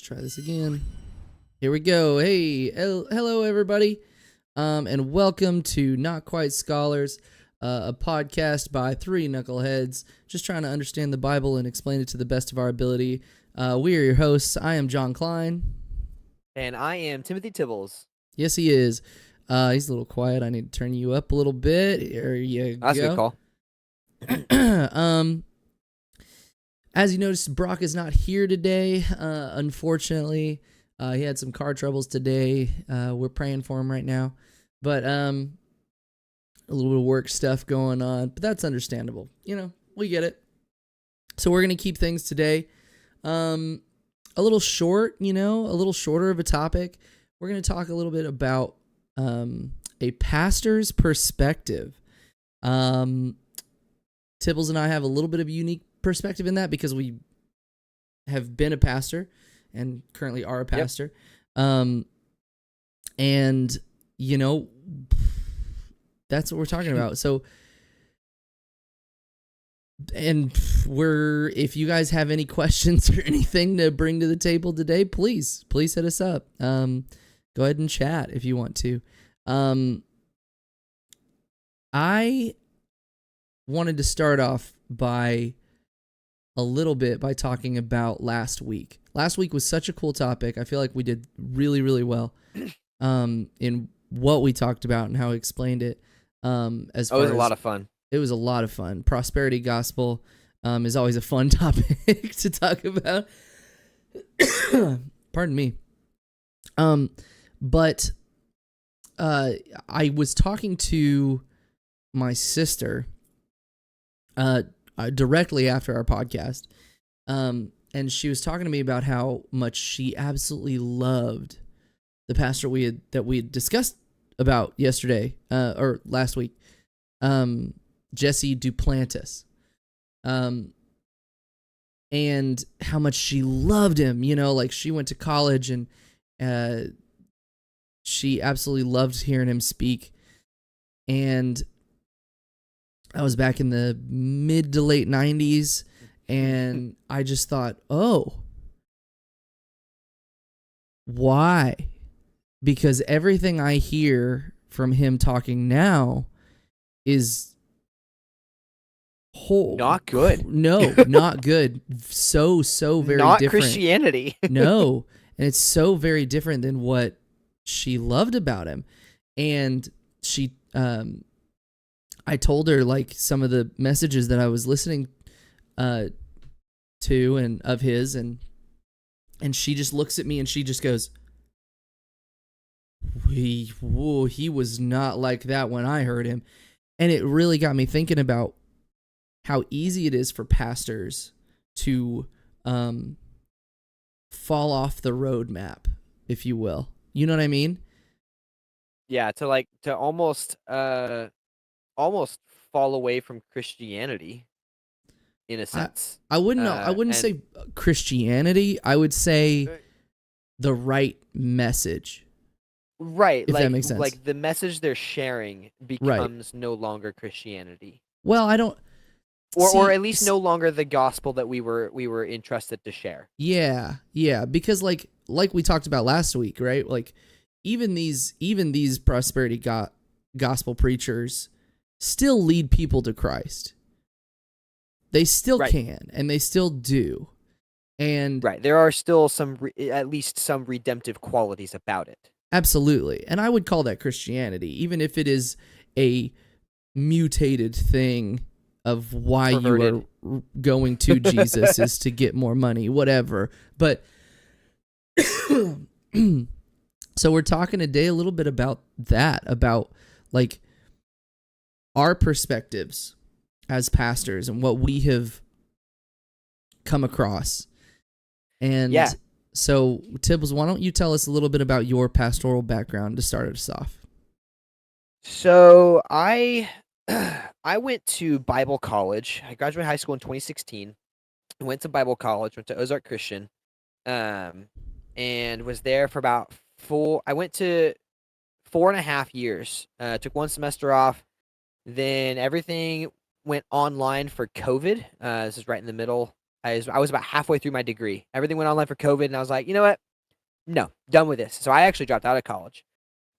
try this again. Here we go. Hey, hello everybody, and welcome to Not Quite Scholars, a podcast by three knuckleheads just trying to understand the Bible and explain it to the best of our ability. We are your hosts. I am John Klein. And I am Timothy Tibbles. Yes, he is. He's a little quiet. I need to turn you up a little bit. There you go. That's a good call. As you noticed, Brock is not here today, unfortunately. He had some car troubles today. We're praying for him right now. But a little bit of work stuff going on. But that's understandable. You know, we get it. So we're going to keep things today a little short, a little shorter of a topic. We're going to talk a little bit about a pastor's perspective. Tibbles and I have a little bit of a unique perspective in that because we have been a pastor and currently are a pastor. Yep. And that's what we're talking about. So, and if you guys have any questions or anything to bring to the table today, please hit us up. Go ahead and chat if you want to. I wanted to start off by talking about last week. Last week was such a cool topic. I feel like we did really, really well in what we talked about and how we explained it. It was a lot of fun. It was a lot of fun. Prosperity gospel is always a fun topic to talk about. Pardon me. But I was talking to my sister directly after our podcast, and she was talking to me about how much she absolutely loved the pastor that we had discussed about yesterday or last week, Jesse Duplantis, and how much she loved him. Like she went to college and she absolutely loved hearing him speak. And I was back in the mid to late 90s, and I just thought, oh, why? Because everything I hear from him talking now is not good. No, not good. So very not different. Christianity. No, and it's so very different than what she loved about him. And she I told her like some of the messages that I was listening to and of his, and she just looks at me and she just goes, he was not like that when I heard him. And it really got me thinking about how easy it is for pastors to fall off the roadmap, if you will. You know what I mean? Yeah, to almost fall away from Christianity in a sense. I wouldn't say Christianity. I would say the right message. Right, if that makes sense. Like the message they're sharing becomes no longer Christianity. Well, I don't, or at least no longer the gospel that we were entrusted to share. Yeah, because like we talked about last week, right? Like even these prosperity gospel preachers still lead people to Christ. They still can, and they still do. And there are still at least some redemptive qualities about it. Absolutely. And I would call that Christianity, even if it is a mutated thing of why perverted. You are going to Jesus is to get more money, whatever. But so we're talking today a little bit about that, about like our perspectives as pastors and what we have come across. And so, Tibbles, why don't you tell us a little bit about your pastoral background to start us off? So I went to Bible college. I graduated high school in 2016. I went to Bible college, went to Ozark Christian, and was there for about I went to 4.5 years. Took one semester off. Then everything went online for COVID. This is right in the middle I was about halfway through my degree. Everything went online for COVID, and I was like, you know what? No, done with this. So I actually dropped out of college.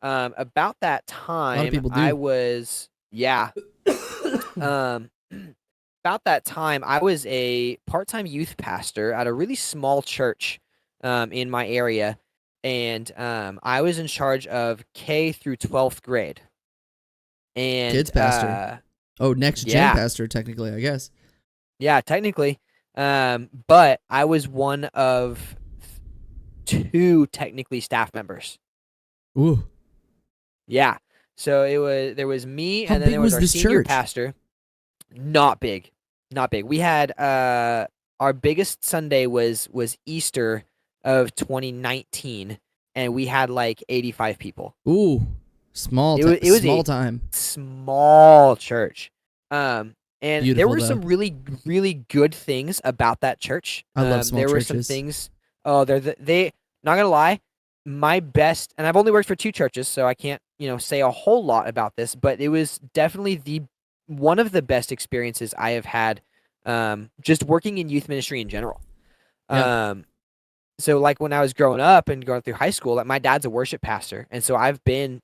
About that A lot of time, people I do. was yeah. Um, about that time, I was a part-time youth pastor at a really small church in my area, and I was in charge of K through 12th grade. And Kids pastor. Oh, next gen yeah, pastor, technically, I guess. yeah, technically, but I was one of two technically staff members. Ooh. Yeah, so there was me, How and then big there was was our this senior church? pastor. Not big, not big. We had our biggest Sunday was Easter of 2019, and we had like 85 people. Ooh. Small It was small a time. small church. And there Beautiful were though. some really good things about that church. I love small There were some churches. things. Oh, they not gonna lie, my best, and I've only worked for two churches, so I can't say a whole lot about this, but it was definitely the one of the best experiences I have had, just working in youth ministry in general. Yeah. Um, so like when I was growing up and going through high school, like my dad's a worship pastor, and so I've been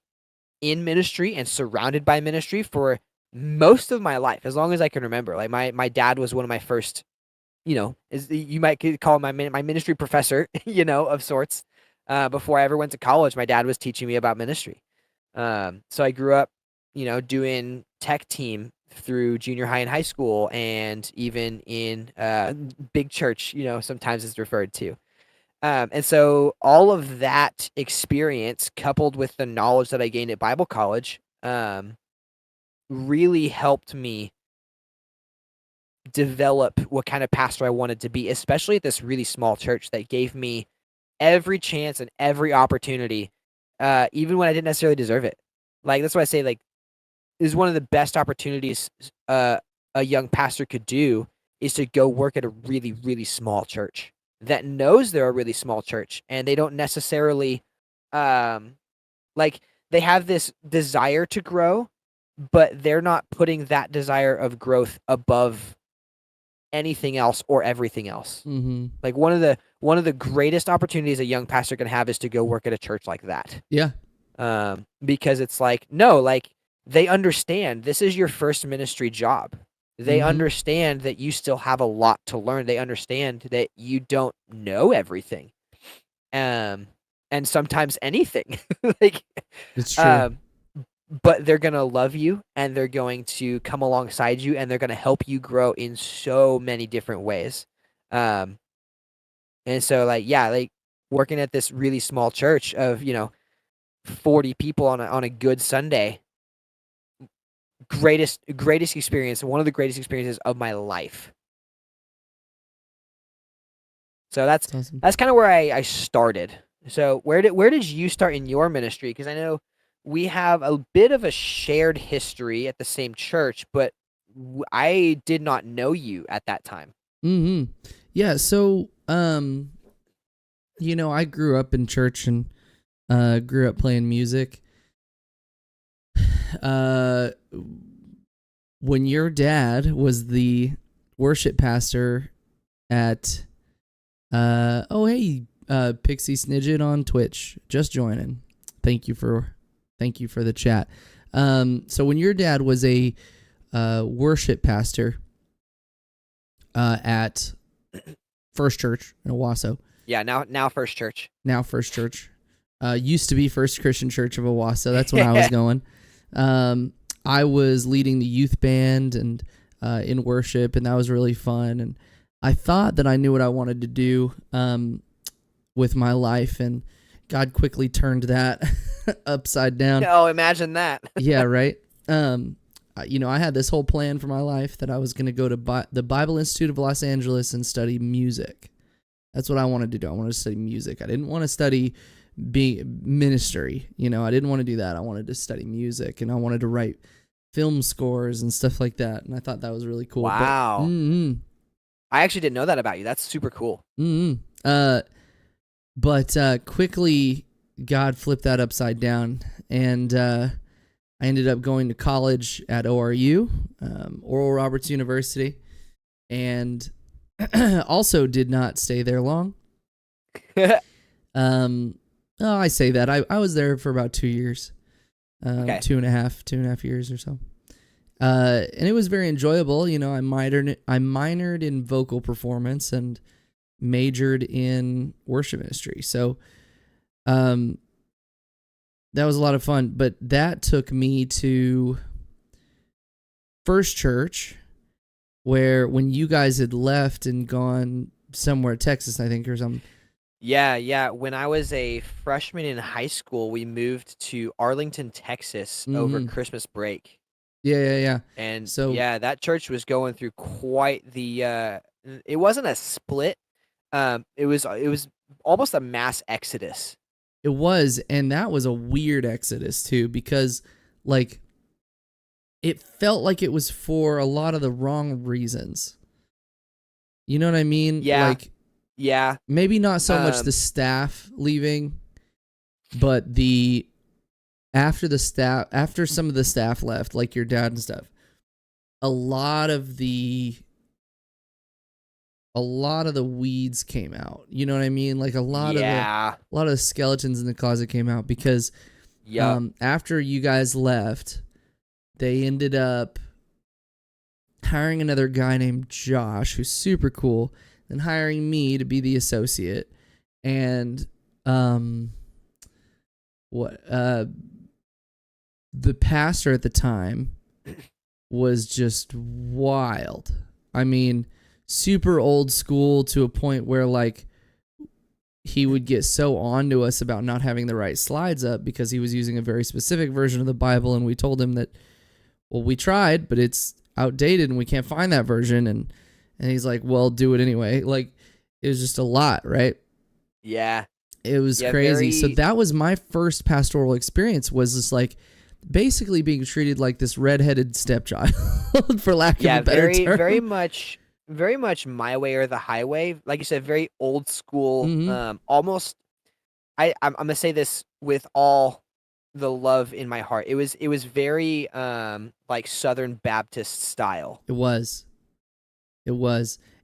in ministry and surrounded by ministry for most of my life, as long as I can remember. Like my dad was one of my first, is you might call him my ministry professor, of sorts. Before I ever went to college, my dad was teaching me about ministry. So I grew up, doing tech team through junior high and high school, and even in big church, sometimes it's referred to. And so all of that experience, coupled with the knowledge that I gained at Bible college, really helped me develop what kind of pastor I wanted to be, especially at this really small church that gave me every chance and every opportunity, even when I didn't necessarily deserve it. Like that's why I say like this is one of the best opportunities a young pastor could do is to go work at a really small church that knows they're a really small church, and they don't necessarily um like they have this desire to grow, but they're not putting that desire of growth above anything else or everything else. Mm-hmm. Like one of the greatest opportunities a young pastor can have is to go work at a church like that. Yeah. Because it's like, no, like they understand this is your first ministry job. They Mm-hmm. understand that you still have a lot to learn. They understand that you don't know everything. And sometimes anything. like It's true. um but they're going to love you, and they're going to come alongside you, and they're going to help you grow in so many different ways. Um and so like yeah, like working at this really small church of, 40 people on a good Sunday, greatest experience, one of the greatest experiences of my life. So that's It's awesome. that's kind of where I started. So where did you start in your ministry? Because I know we have a bit of a shared history at the same church, but I did not know you at that time. Mm-hmm. Yeah, so I grew up in church and grew up playing music. When your dad was the worship pastor at Pixie Snidget on Twitch, just joining. Thank you for the chat. So when your dad was a worship pastor at First Church in Owasso. Yeah, now First Church. Now First Church. Used to be First Christian Church of Owasso. That's when I was going. I was leading the youth band and in worship, and that was really fun. And I thought that I knew what I wanted to do with my life, and God quickly turned that upside down. Oh, imagine that. Yeah, right. I had this whole plan for my life that I was going to go to the Bible Institute of Los Angeles and study music. That's what I wanted to do. I wanted to study music. I didn't want to study ministry. I didn't want to do that. I wanted to study music, and I wanted to write film scores and stuff like that. And I thought that was really cool. Wow. I actually didn't know that about you. That's super cool. But quickly, God flipped that upside down, and I ended up going to college at ORU, Oral Roberts University, and Also did not stay there long. Oh, I say that. I was there for about 2 years. Okay. 2.5 years or so. And it was very enjoyable. You know, I minored in vocal performance and majored in worship ministry. So, that was a lot of fun. But that took me to First Church, where when you guys had left and gone somewhere, Texas, I think, or something. Yeah. When I was a freshman in high school, we moved to Arlington, Texas over Mhm. Christmas break. Yeah. And So yeah, that church was going through quite the it wasn't a split. It was almost a mass exodus. it was, and that was a weird exodus too, because like it felt like it was for a lot of the wrong reasons. You know what I mean? Yeah. Like Yeah. maybe not so much the staff leaving, but after some of the staff left, like your dad and stuff, a lot of the weeds came out. You know what I mean? Like a lot of the skeletons in the closet came out because after you guys left, they ended up hiring another guy named Josh, who's super cool, and hiring me to be the associate. And the pastor at the time was just wild. I mean, super old school to a point where like he would get so on to us about not having the right slides up because he was using a very specific version of the Bible, and we told him that, well, we tried, but it's outdated and we can't find that version. And he's like, well, do it anyway. Like, it was just a lot, right? Yeah. It was crazy. So that was my first pastoral experience, was just like basically being treated like this redheaded stepchild, for lack of a better term. Very much my way or the highway. Like you said, very old school. Mhm. Almost. I'm gonna say this with all the love in my heart. It was very like Southern Baptist style. It was.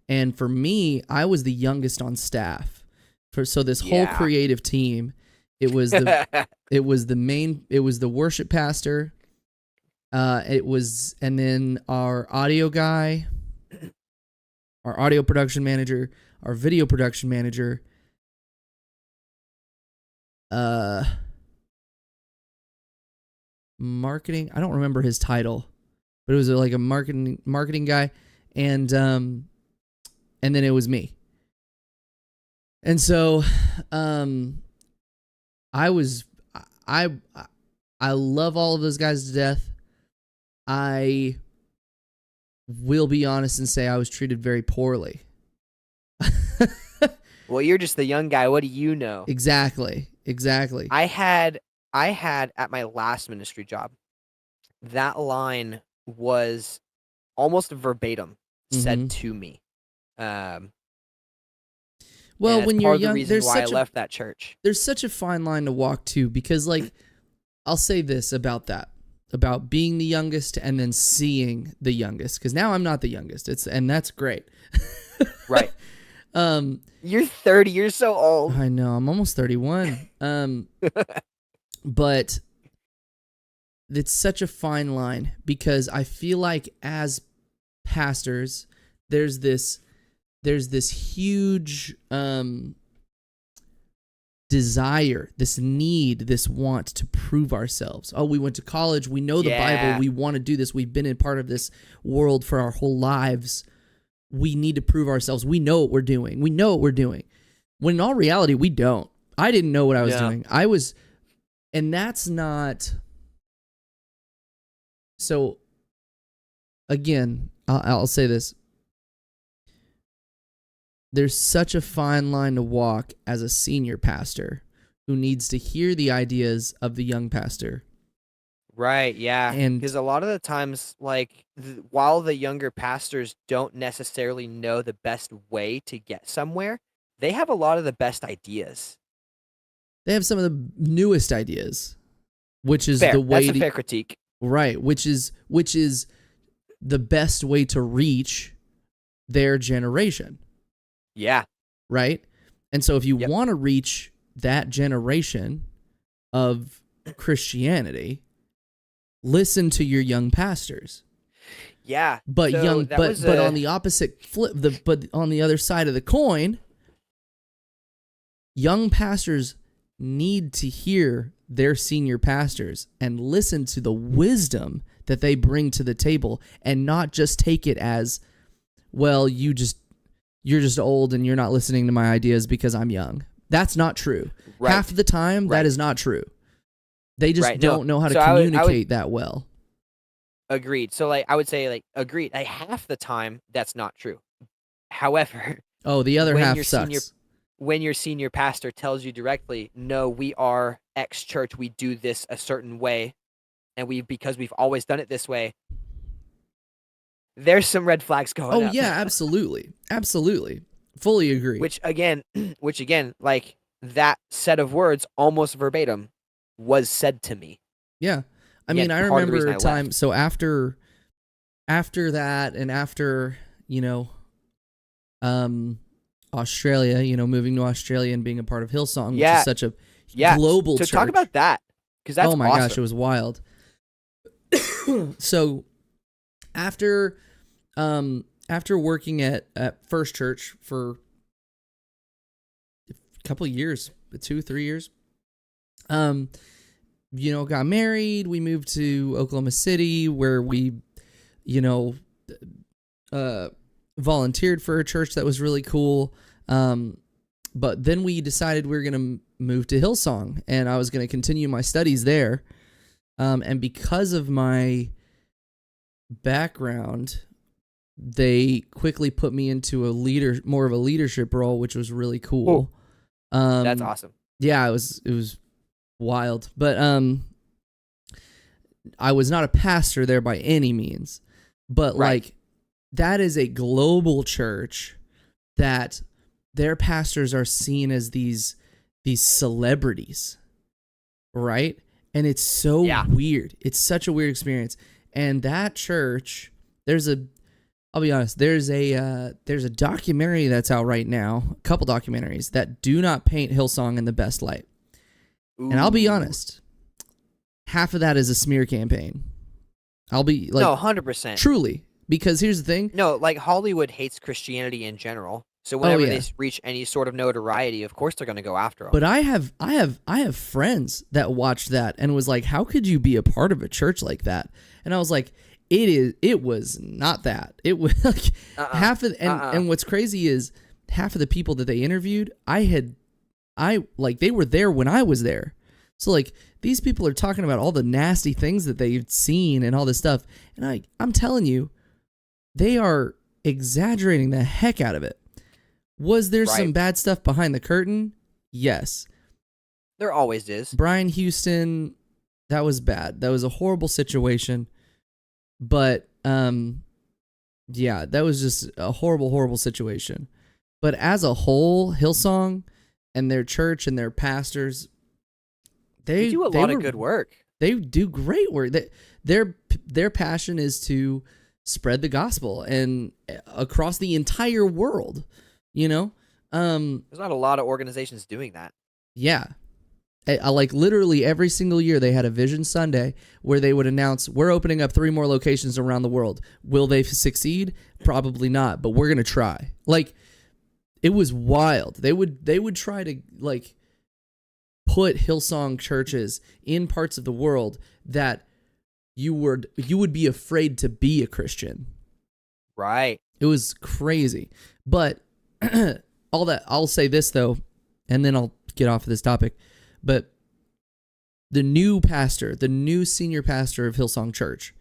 And for me, I was the youngest on staff. So this whole creative team, it was the worship pastor, and then our audio guy, our audio production manager, our video production manager, marketing, I don't remember his title, but it was like a marketing guy, and then it was me. And so I love all of those guys to death. I will be honest and say I was treated very poorly. Well, you're just the young guy. What do you know? Exactly. I had at my last ministry job, that line was almost verbatim said to me. Well, when you're young, there's why I left that church. There's such a fine line to walk too, because like I'll say this about that, about being the youngest and then seeing the youngest, because now I'm not the youngest. And that's great. Right. You're 30. You're so old. I know. I'm almost 31. But it's such a fine line, because I feel like as pastors, there's this huge desire, this need, this want to prove ourselves. Oh, we went to college. We know the Bible. We want to do this. We've been in part of this world for our whole lives. We need to prove ourselves. We know what we're doing. When in all reality, we don't. I didn't know what I was doing. And that's not. So, again, I'll say this. There's such a fine line to walk as a senior pastor who needs to hear the ideas of the young pastor. Right, yeah. And because a lot of the times, like, while the younger pastors don't necessarily know the best way to get somewhere, they have a lot of the best ideas. They have some of the newest ideas, which is fair. the way That's a fair critique. Right, which is the best way to reach their generation, Yeah. right? And so if you Yep. want to reach that generation of Christianity, listen to your young pastors. Yeah. But so that was but on the opposite but on the other side of the coin, young pastors need to hear their senior pastors and listen to the wisdom that they bring to the table, and not just take it as, well, you're just old and you're not listening to my ideas because I'm young. That's not true. Right. Half the time, Right. that is not true. They just Right. No. don't know how to So I would- communicate that well. Agreed. So I would say agreed. Half the time that's not true. However, Oh, the other when half your sucks. senior- when your senior pastor tells you directly, no, we are X church, we do this a certain way, and because we've always done it this way, there's some red flags going Oh up. yeah, absolutely. Absolutely. Fully agree. Which again, that set of words almost verbatim was said to me. Yeah. I Yet mean, I part of the remember reason a I time, left. so after that, and after, Australia, moving to Australia and being a part of Hillsong, which Yeah. is such a Yeah. global So church. talk about that, because that's oh my awesome. gosh, it was wild. So after working at First Church for a couple of years, 2-3 years, got married. We moved to Oklahoma City, where we, volunteered for a church that was really cool. But then we decided we were going to move to Hillsong, and I was going to continue my studies there. And because of my background, they quickly put me into more of a leadership role, which was really cool. That's awesome. Yeah, it was wild. But I was not a pastor there by any means. But Right. that is a global church that their pastors are seen as these celebrities, right? And it's so weird. It's such a weird experience. And that church, I'll be honest, there's a documentary that's out right now, a couple documentaries that do not paint Hillsong in the best light. And I'll be Ooh. honest, half of that is a smear campaign. I'll be No, 100%. truly, because here's the thing. No, Hollywood hates Christianity in general. So whenever yeah. they reach any sort of notoriety, of course they're going to go after them. But I have friends that watched that and was like, how could you be a part of a church like that? And I was like, it was not that. It was half of, and what's crazy is half of the people that they interviewed, they were there when I was there. So these people are talking about all the nasty things that they've seen and all this stuff. And I'm telling you, they are exaggerating the heck out of it. Was there some bad stuff behind the curtain? Yes. There always is. Brian Houston, that was bad. That was a horrible situation. But that was just a horrible, horrible situation. But as a whole, Hillsong and their church and their pastors, They do a lot of good work. They do great work. Their passion is to spread the gospel and across the entire world. There's not a lot of organizations doing that. Yeah. Literally every single year they had a Vision Sunday where they would announce, we're opening up 3 more locations around the world. Will they succeed? Probably not, but we're going to try. It was wild. They would try to put Hillsong churches in parts of the world that you would be afraid to be a Christian. Right. It was crazy. But all that, I'll say this though, and then I'll get off of this topic. But the new senior pastor of Hillsong Church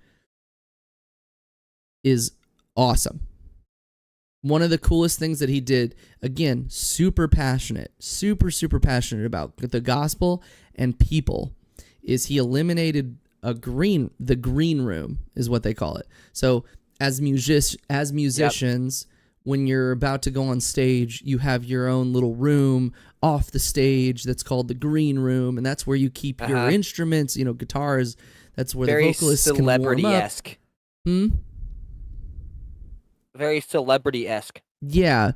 is awesome. One of the coolest things that he did, again, super passionate about the gospel and people, is he eliminated the green room is what they call it. So as musicians, when you're about to go on stage, you have your own little room off the stage that's called the green room, and that's where you keep your instruments, guitars. That's where Very the vocalists can warm up. celebrity-esque. very celebrity-esque. Yeah,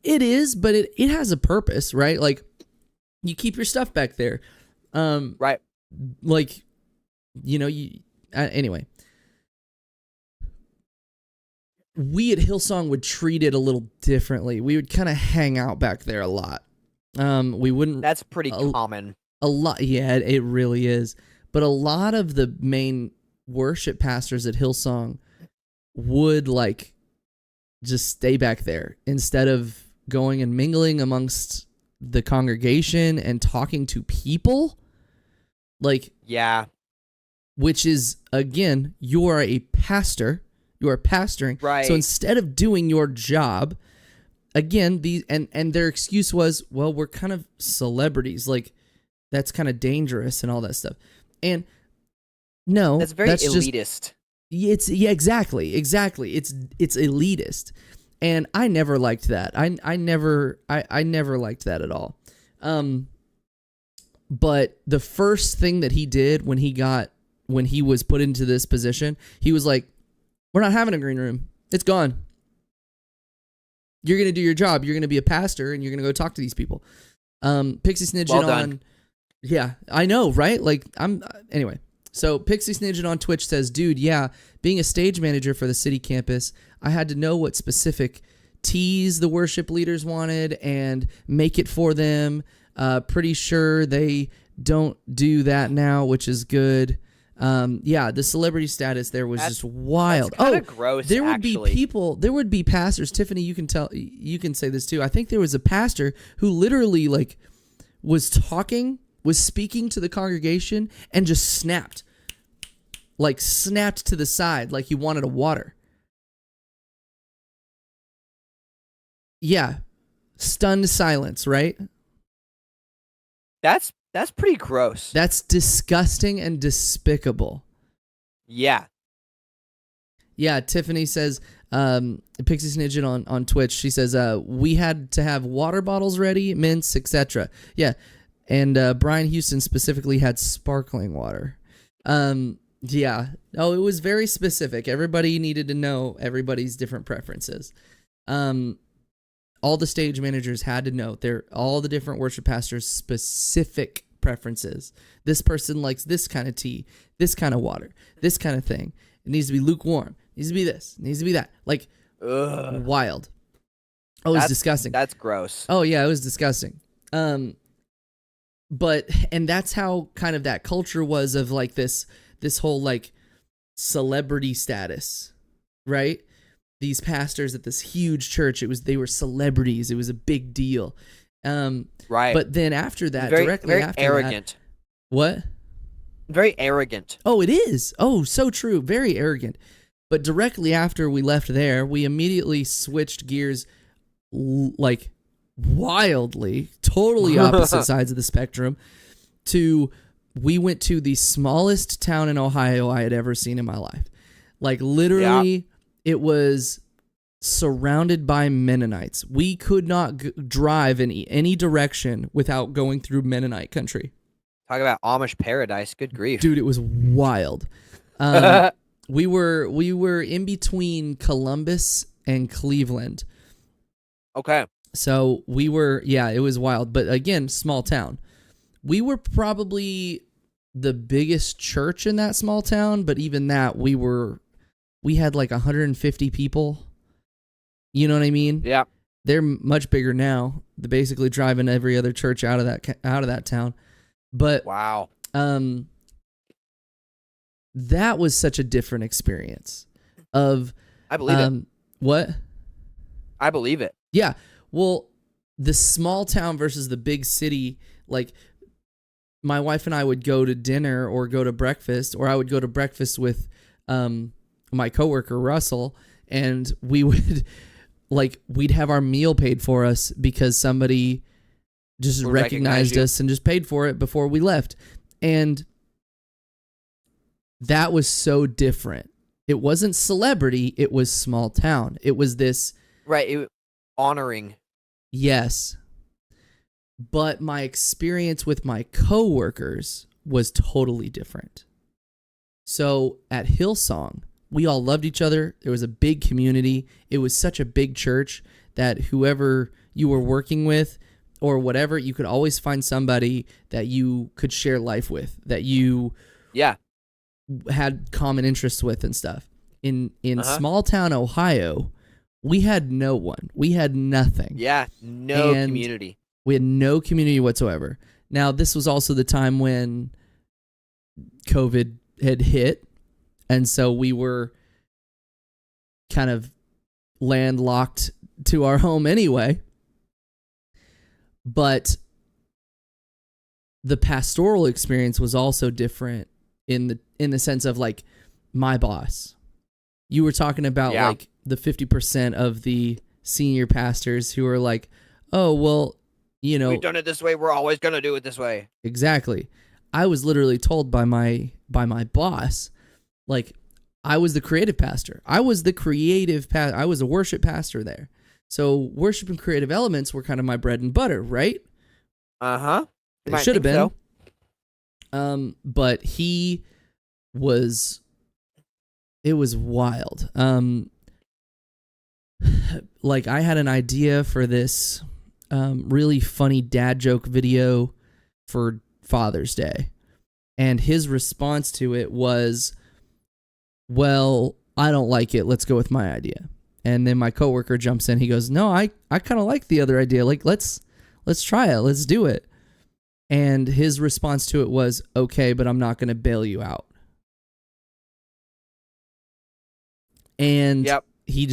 it is, but it has a purpose, right? Like, you keep your stuff back there. Right. Like, anyway. We at Hillsong would treat it a little differently. We would kind of hang out back there a lot. We wouldn't. That's pretty common. A lot, yeah, it really is. But a lot of the main worship pastors at Hillsong would like just stay back there instead of going and mingling amongst the congregation and talking to people. Like, yeah, which is, again, you are a pastor. You are pastoring. Right. So instead of doing your job, again, and their excuse was, well, we're kind of celebrities. Like, that's kind of dangerous and all that stuff. And no, that's very elitist. Exactly. It's elitist. And I never liked that. I never liked that at all. But the first thing that he did when he was put into this position, he was like, we're not having a green room. It's gone. You're going to do your job. You're going to be a pastor and you're going to go talk to these people. Pixie Snidgen on. Yeah, I know, right? Like, anyway. So Pixie Snidgen on Twitch says, dude, yeah, being a stage manager for the city campus, I had to know what specific teas the worship leaders wanted and make it for them. Pretty sure they don't do that now, which is good. Yeah, the celebrity status there was just wild. That's kind of gross. There would be people, there would be pastors. Tiffany, you can say this too. I think there was a pastor who literally was speaking to the congregation and just snapped to the side like he wanted a water. Yeah, stunned silence, right? That's pretty gross. That's disgusting and despicable. Yeah. Yeah, Tiffany says, Pixie Snidgen on Twitch, she says, we had to have water bottles ready, mints, etc. Yeah, and Brian Houston specifically had sparkling water. Yeah. Oh, it was very specific. Everybody needed to know everybody's different preferences. All the stage managers had to know all the different worship pastors' specific preferences. This person likes this kind of tea, this kind of water, this kind of thing. It needs to be lukewarm. It needs to be this. It needs to be that. Like, ugh. Wild. Oh, it was disgusting. That's gross. Oh, yeah, it was disgusting. And that's how kind of that culture was of like this whole like celebrity status, right? These pastors at this huge church, they were celebrities. It was a big deal. Right. But then after that, very arrogant. That, what? Very arrogant. Oh, it is. Oh, so true. Very arrogant. But directly after we left there, we immediately switched gears like wildly, totally opposite sides of the spectrum we went to the smallest town in Ohio I had ever seen in my life. Like literally, It was surrounded by Mennonites. We could not drive in any direction without going through Mennonite country. Talk about Amish paradise. Good grief. Dude, it was wild. We were in between Columbus and Cleveland. Okay. So it was wild. But again, small town. We were probably the biggest church in that small town, but even that, we had like 150 people. You know what I mean? Yeah. They're much bigger now. They're basically driving every other church out of that town. But wow. That was such a different experience of I believe it. What? I believe it. Yeah. Well, the small town versus the big city, like my wife and I would go to dinner or go to breakfast, or I would go to breakfast with my coworker Russell, and we would we'd have our meal paid for us because somebody just recognized us and just paid for it before we left. And that was so different. It wasn't celebrity, it was small town. It was this honoring. Yes. But my experience with my coworkers was totally different. So at Hillsong, we all loved each other. There was a big community. It was such a big church that whoever you were working with or whatever, you could always find somebody that you could share life with, that you Yeah. had common interests with and stuff. In Uh-huh. small town Ohio, we had no one. We had nothing. Yeah. No And community. we had no community whatsoever. Now, this was also the time when COVID had hit, and so we were kind of landlocked to our home anyway. But the pastoral experience was also different in the sense of like my boss. You were talking about Yeah. like the 50% of the senior pastors who are like, "Oh, well, you know, We've done it this way. We're always going to do it this way. exactly." I was literally told by my boss, like, I was the creative pastor. I was a worship pastor there. So worship and creative elements were kind of my bread and butter, right? Uh-huh. They should have been. But it was wild. Like I had an idea for this really funny dad joke video for Father's Day. And his response to it was, "Well, I don't like it. Let's go with my idea." And then my coworker jumps in. He goes, "No, I kind of like the other idea. Like let's try it. Let's do it." And his response to it was, "Okay, but I'm not going to bail you out." And Yep. he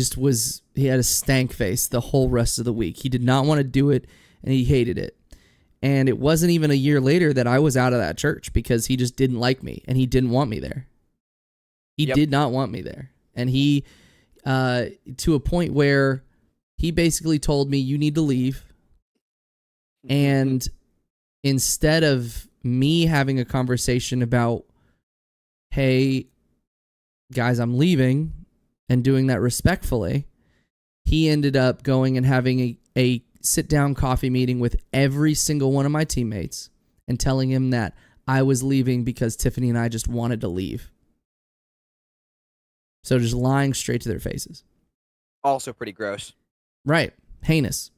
had a stank face the whole rest of the week. He did not want to do it, and he hated it. And it wasn't even a year later that I was out of that church because he just didn't like me, and he didn't want me there. He Yep. did not want me there. And he, to a point where he basically told me, "You need to leave." And instead of me having a conversation about, "Hey, guys, I'm leaving," and doing that respectfully, he ended up going and having a sit-down coffee meeting with every single one of my teammates and telling him that I was leaving because Tiffany and I just wanted to leave. So just lying straight to their faces. Also pretty gross. Right. Heinous.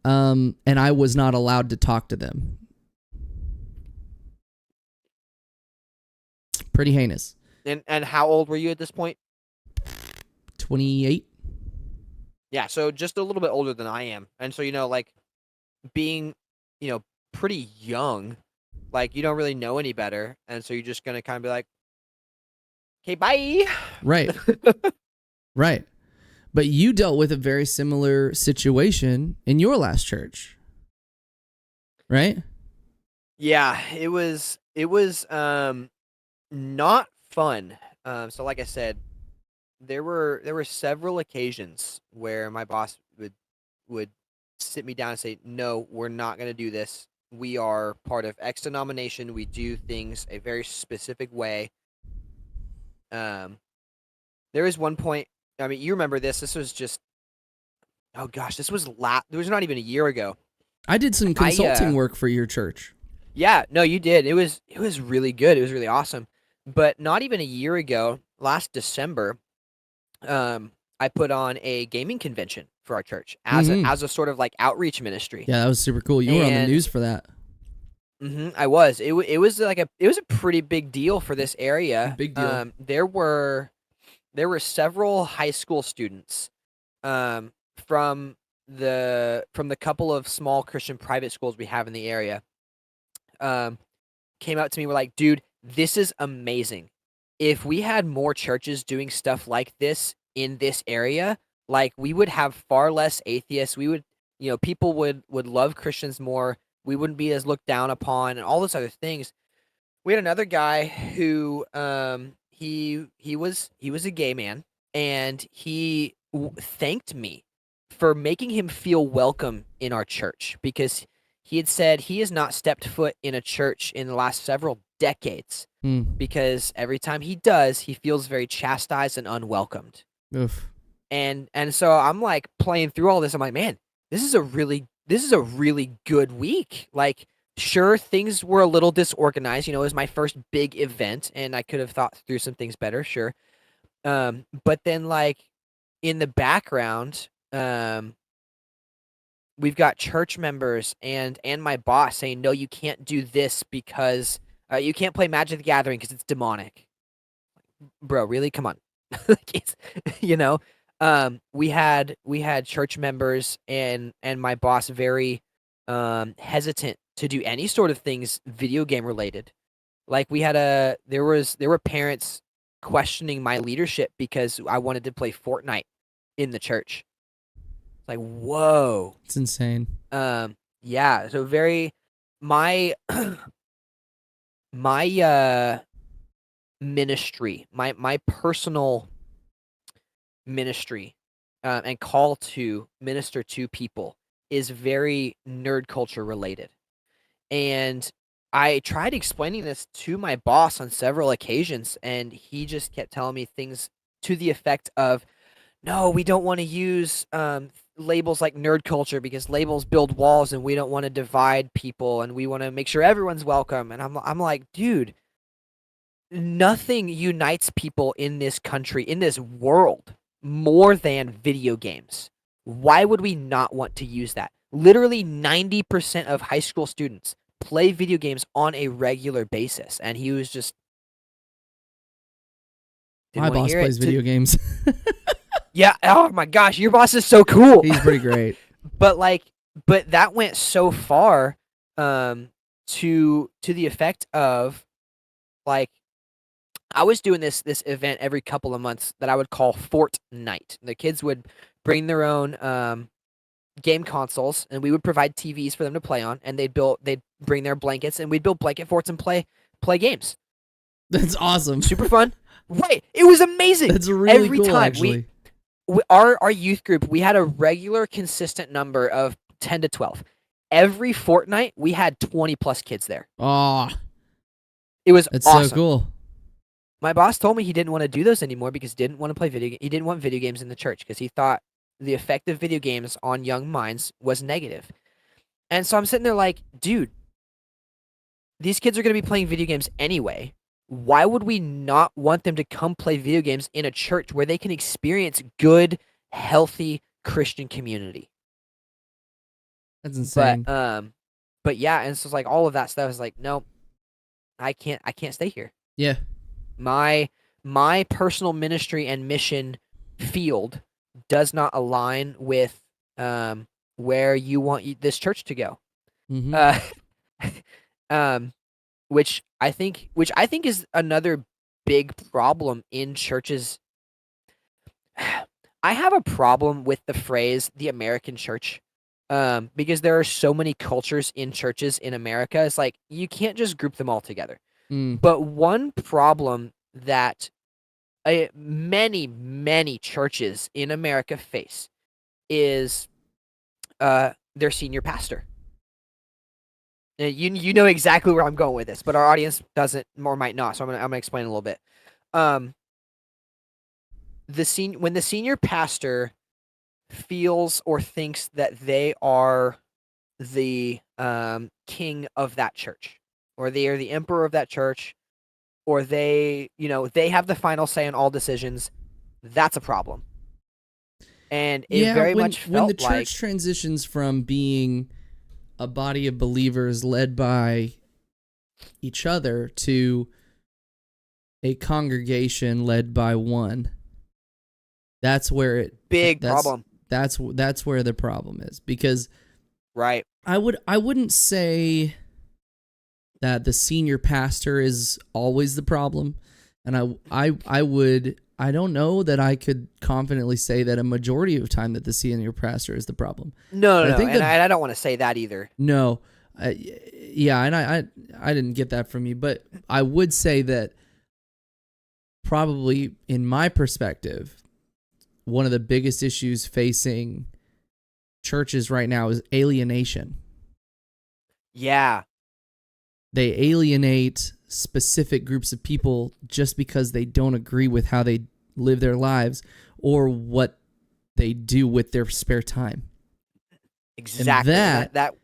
And I was not allowed to talk to them. Pretty heinous. And how old were you at this point? 28. Yeah, so just a little bit older than I am. And so, like being, pretty young, like you don't really know any better. And so you're just going to kind of be like, "Okay, bye." Right. Right. But you dealt with a very similar situation in your last church. Right? Yeah, it was not fun. So like I said, there were several occasions where my boss would sit me down and say, "No, we're not going to do this. We are part of X denomination. We do things a very specific way." There was one point, I mean, you remember this. This was just, oh gosh, this was not even a year ago. I did some consulting work for your church. Yeah, no, you did. It was really good. It was really awesome. But not even a year ago, last December, I put on a gaming convention for our church as a sort of like outreach ministry. Yeah, that was super cool. You were on the news for that. I was. It was like it was a pretty big deal for this area. Big deal. There were several high school students from the couple of small Christian private schools we have in the area. Came out to me, were like, "Dude, this is amazing. If we had more churches doing stuff like this in this area, like we would have far less atheists. We would, people would love Christians more. We wouldn't be as looked down upon and all those other things." We had another guy who he was a gay man, and he thanked me for making him feel welcome in our church, because he had said he has not stepped foot in a church in the last several decades because every time he does, he feels very chastised and unwelcomed. Oof. And so I'm like playing through all this. I'm like, man, this is a really good week. Like, sure, things were a little disorganized. You know, it was my first big event, and I could have thought through some things better. Sure. But then like in the background, we've got church members and my boss saying, no, you can't do this because you can't play Magic the Gathering because it's demonic. Bro, really? Come on. Like, you know, we had church members and my boss very hesitant to do any sort of things video game related. Like there were parents questioning my leadership because I wanted to play Fortnite in the church. Like, whoa. It's insane. Yeah, so very my my ministry, my personal ministry and call to minister to people is very nerd culture related. And I tried explaining this to my boss on several occasions, and he just kept telling me things to the effect of, no, we don't want to use labels like nerd culture because labels build walls and we don't want to divide people and we want to make sure everyone's welcome. And I'm like, dude, nothing unites people in this country, in this world, more than video games. Why would we not want to use that? Literally 90% of high school students play video games on a regular basis. And he was just... My boss plays video games. Yeah, oh my gosh, your boss is so cool. He's pretty great. But that went so far to the effect of, like, I was doing this event every couple of months that I would call Fortnite. The kids would bring their own game consoles, and we would provide TVs for them to play on, and they'd bring their blankets, and we'd build blanket forts and play games. That's awesome. Super fun. Right. It was amazing. That's really every cool, time actually. Our youth group, we had a regular consistent number of 10 to 12. Every fortnight, we had 20 plus kids there. Oh, it was that's awesome. So cool. My boss told me he didn't want to do those anymore because he didn't want to play he didn't want video games in the church because he thought the effect of video games on young minds was negative. And so I'm sitting there like, dude, these kids are going to be playing video games anyway. Why would we not want them to come play video games in a church where they can experience good, healthy Christian community? That's insane. But yeah, and so it's like all of that stuff is like, no, I can't stay here. Yeah. My personal ministry and mission field does not align with where you want this church to go. Mm-hmm. Which I think is another big problem in churches. I have a problem with the phrase "the American church," because there are so many cultures in churches in America. It's like you can't just group them all together. But one problem that many churches in America face is their senior pastor. You know exactly where I'm going with this, but our audience doesn't or might not, so I'm gonna explain a little bit. When the senior pastor feels or thinks that they are the king of that church, or they are the emperor of that church, or they have the final say on all decisions, that's a problem. And it very much felt when the church transitions from being a body of believers led by each other to a congregation led by one. That's where problem. That's where the problem is, because right. I wouldn't say that the senior pastor is always the problem, and I don't know that I could confidently say that a majority of the time that the senior pastor is the problem. No, I don't want to say that either. No, yeah, and I didn't get that from you, but I would say that probably, in my perspective, one of the biggest issues facing churches right now is alienation. Yeah. They alienate specific groups of people just because they don't agree with how they live their lives or what they do with their spare time. Exactly. And that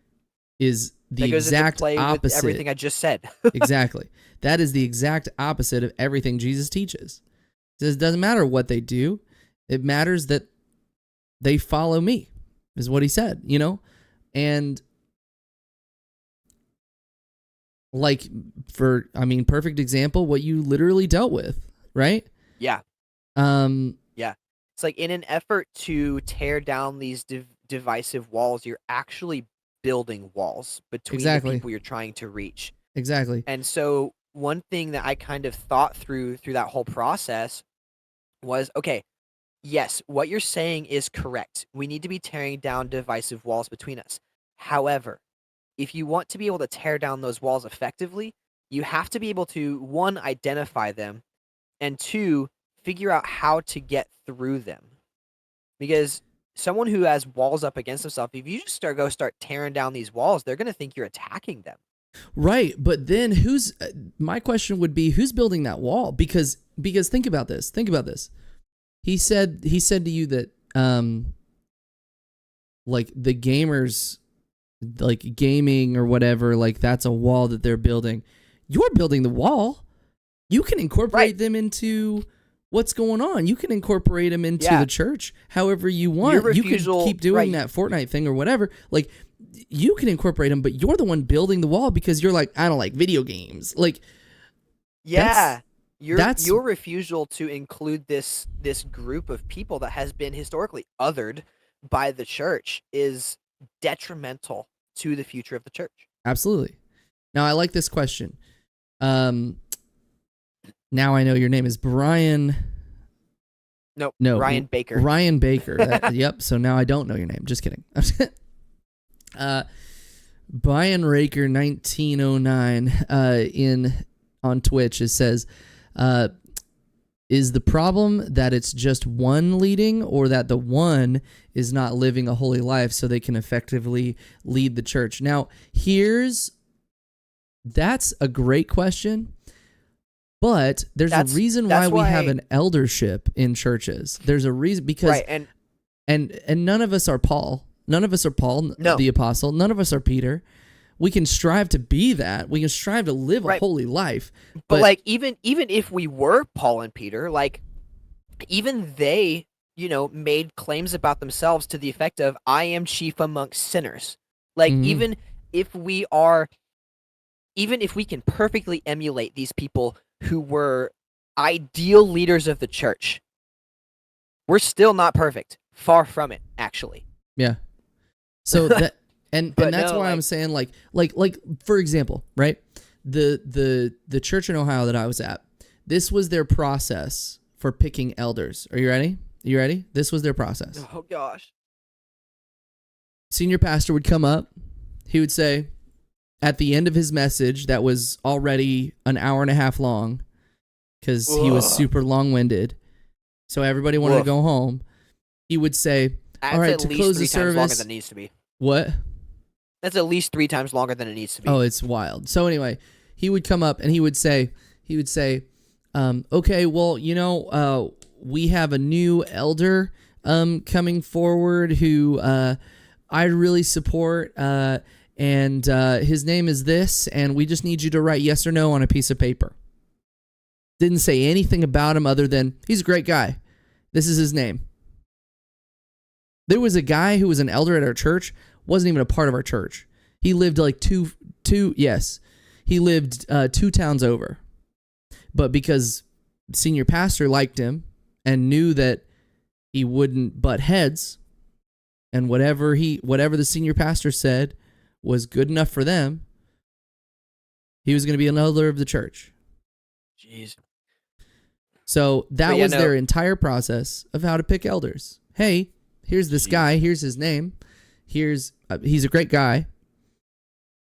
is the That goes into exact play with opposite. everything I just said. Exactly. That is the exact opposite of everything Jesus teaches. He says it doesn't matter what they do. It matters that they follow me, is what he said, you know? And like perfect example, what you literally dealt with, right? Yeah. Yeah. It's like in an effort to tear down these divisive walls, you're actually building walls between the people you're trying to reach. Exactly. And so one thing that I kind of thought through that whole process was, okay, yes, what you're saying is correct. We need to be tearing down divisive walls between us. However, if you want to be able to tear down those walls effectively, you have to be able to, one, identify them, and two, figure out how to get through them. Because someone who has walls up against themselves, if you just start tearing down these walls, they're going to think you're attacking them. Right, but then my question would be, who's building that wall? Because think about this. He said to you that like the gamers, like gaming or whatever, like that's a wall that they're building. You're building the wall. You can incorporate them into what's going on. You can incorporate them into the church however you want. You can keep doing that Fortnite thing or whatever. Like, you can incorporate them, but you're the one building the wall because you're like, I don't like video games. Like, your refusal to include this group of people that has been historically othered by the church is detrimental to the future of the church. Absolutely. Now, I like this question. Now I know your name is Brian. No, Ryan Baker. Ryan Baker. Yep. So now I don't know your name. Just kidding. Brian Raker 1909 on Twitch, it says, is the problem that it's just one leading, or that the one is not living a holy life so they can effectively lead the church? Now, that's a great question, but there's a reason why we have an eldership in churches. There's a reason, because and none of us are Paul. None of us are Paul, the apostle. None of us are Peter. We can strive to be that. We can strive to live a holy life. But like, even if we were Paul and Peter, like, even they, made claims about themselves to the effect of, I am chief amongst sinners. Like, even if we can perfectly emulate these people who were ideal leaders of the church, we're still not perfect. Far from it, actually. Yeah. So that and that's why I'm saying like for example, right? The church in Ohio that I was at, this was their process for picking elders. Are you ready? This was their process. Oh gosh. Senior pastor would come up. He would say, at the end of his message that was already an hour and a half long, because he was super long-winded, so everybody wanted to go home, he would say, all right, to close the service. Longer than it needs to be. What? That's at least 3 times longer than it needs to be. Oh, it's wild. So anyway, he would come up and he would say, okay, well, we have a new elder coming forward who I really support, and his name is this, and we just need you to write yes or no on a piece of paper. Didn't say anything about him other than, he's a great guy. This is his name. There was a guy who was an elder at our church, wasn't even a part of our church. He lived like he lived 2 towns over. But because senior pastor liked him and knew that he wouldn't butt heads, and whatever the senior pastor said was good enough for them, he was going to be an elder of the church. Jeez. So that was their entire process of how to pick elders. Hey, here's this guy. Here's his name. He's a great guy.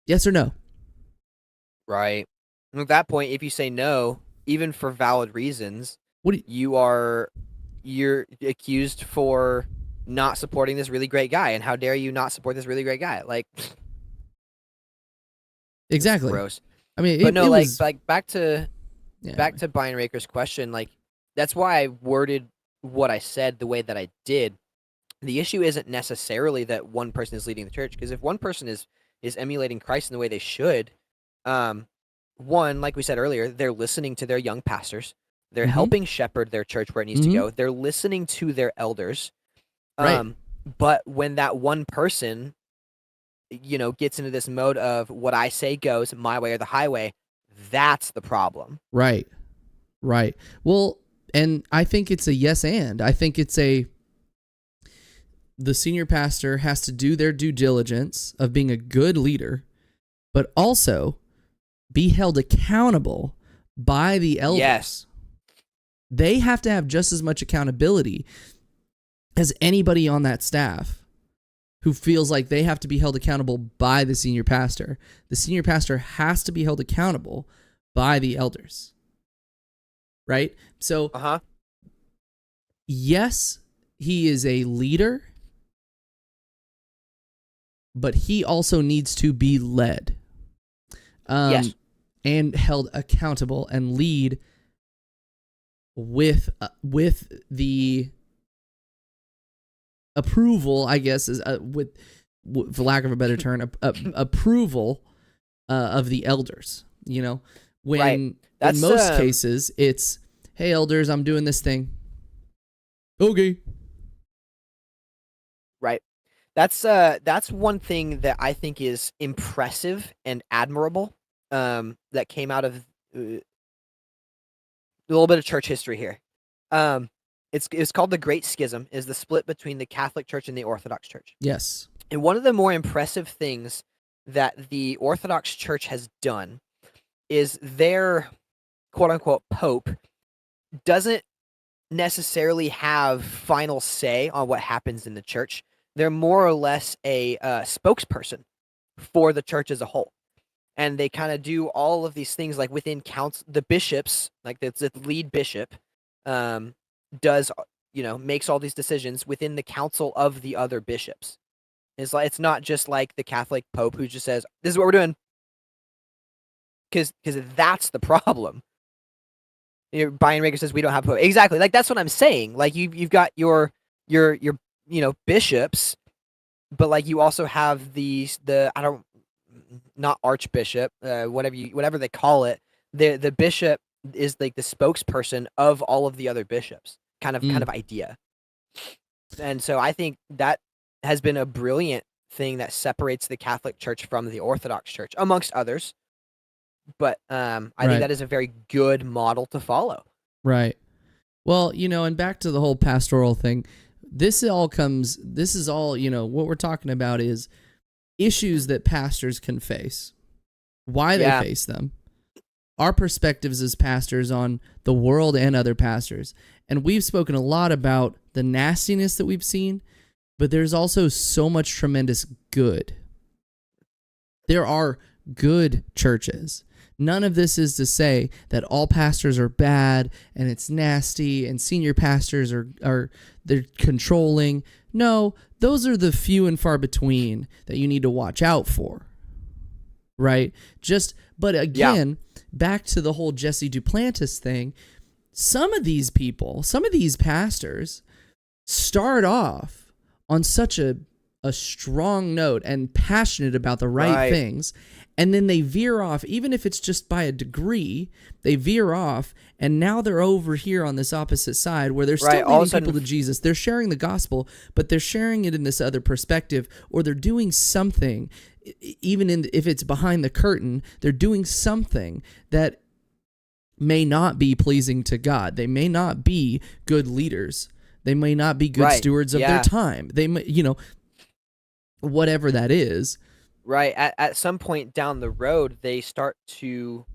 Yes or no? Right. And at that point, if you say no, even for valid reasons, you're accused for not supporting this really great guy. And how dare you not support this really great guy? Like, exactly. Gross. I mean, back to Brian Raker's question. Like, that's why I worded what I said the way that I did. The issue isn't necessarily that one person is leading the church, because if one person is is emulating Christ in the way they should, one, like we said earlier, they're listening to their young pastors. They're Mm-hmm. helping shepherd their church where it needs to Mm-hmm. go. They're listening to their elders. Right. But when that one person, gets into this mode of what I say goes, my way or the highway, that's the problem. Right. Right. Well, and I think it's a yes and. I think it's the senior pastor has to do their due diligence of being a good leader, but also be held accountable by the elders. Yes. They have to have just as much accountability as anybody on that staff who feels like they have to be held accountable by the senior pastor. The senior pastor has to be held accountable by the elders. Right? So, yes, he is a leader, but he also needs to be led. Yes. And held accountable and lead with the approval, I guess, is for lack of a better term, approval of the elders. When in most cases it's, hey elders, I'm doing this thing. Okay. Right. That's one thing that I think is impressive and admirable. That came out of a little bit of church history here. It's called the Great Schism, is the split between the Catholic Church and the Orthodox Church. Yes. And one of the more impressive things that the Orthodox Church has done is their quote-unquote pope doesn't necessarily have final say on what happens in the church. They're more or less a spokesperson for the church as a whole. And they kind of do all of these things like within council, the bishops, like the lead bishop, does, makes all these decisions within the council of the other bishops. It's not just like the Catholic Pope who just says, this is what we're doing. Because that's the problem. Brian Rager says we don't have Pope. Exactly. Like, that's what I'm saying. Like, you've got your bishops, but like you also have not archbishop, whatever they call it. The bishop is like the spokesperson of all of the other bishops, kind of idea. And so I think that has been a brilliant thing that separates the Catholic Church from the Orthodox Church, amongst others. But I think that is a very good model to follow. Right. Well, and back to the whole pastoral thing, this is all, what we're talking about is issues that pastors can face, why they face them, our perspectives as pastors on the world and other pastors. And we've spoken a lot about the nastiness that we've seen, but there's also so much tremendous good. There are good churches. None of this is to say that all pastors are bad and it's nasty and senior pastors they're controlling. No, those are the few and far between that you need to watch out for. Right? But again, back to the whole Jesse Duplantis thing, some of these pastors start off on such a strong note and passionate about the right things, and then they veer off, even if it's just by a degree, they veer off, and now they're over here on this opposite side where they're still leading people to Jesus. They're sharing the gospel, but they're sharing it in this other perspective, or they're doing something, even if it's behind the curtain, they're doing something that may not be pleasing to God. They may not be good leaders. They may not be good stewards of their time. They may, whatever that is. Right. At some point down the road, they start to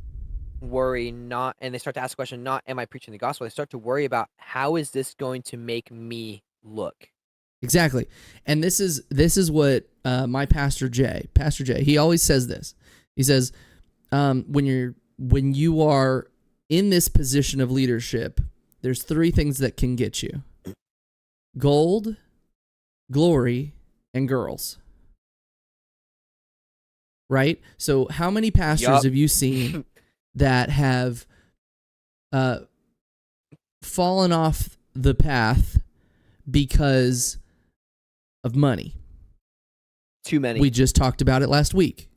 worry and they start to ask the question, not am I preaching the gospel? They start to worry about, how is this going to make me look? Exactly. And this is what my Pastor Jay, he always says this. He says, when you are in this position of leadership, there's 3 things that can get you: gold, glory, and girls. Right? So how many pastors have you seen that have fallen off the path because of money? Too many. We just talked about it last week,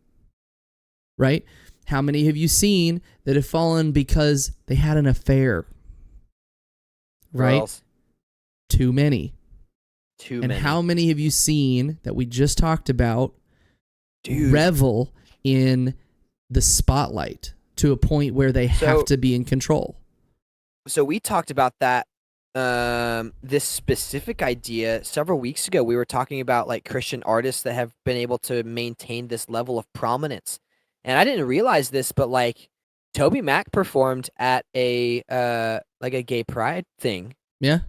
right? How many have you seen that have fallen because they had an affair? Right? Girls. Too many. Too And many. how many have you seen that we just talked about Dude. revel in the spotlight to a point where they have to be in control? So we talked about that, this specific idea several weeks ago. We were talking about like Christian artists that have been able to maintain this level of prominence. And I didn't realize this, but like Toby Mac performed at a like a gay pride thing. Yeah.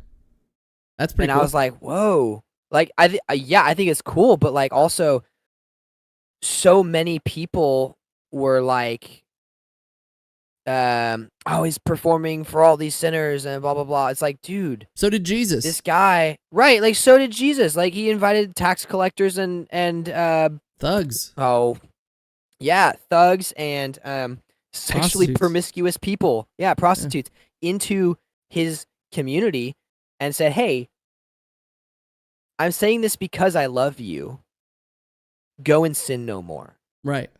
That's pretty and cool. I was like, whoa. Like I think it's cool, but like also so many people were like oh, he's performing for all these sinners and blah blah blah. It's like, dude, so did Jesus. this guy, right? Like, so did Jesus. Like, he invited tax collectors and thugs. Oh, yeah, thugs and sexually Prostitutes. promiscuous people, prostitutes, into his community, and said, "Hey, I'm saying this because I love you. Go and sin no more." Right.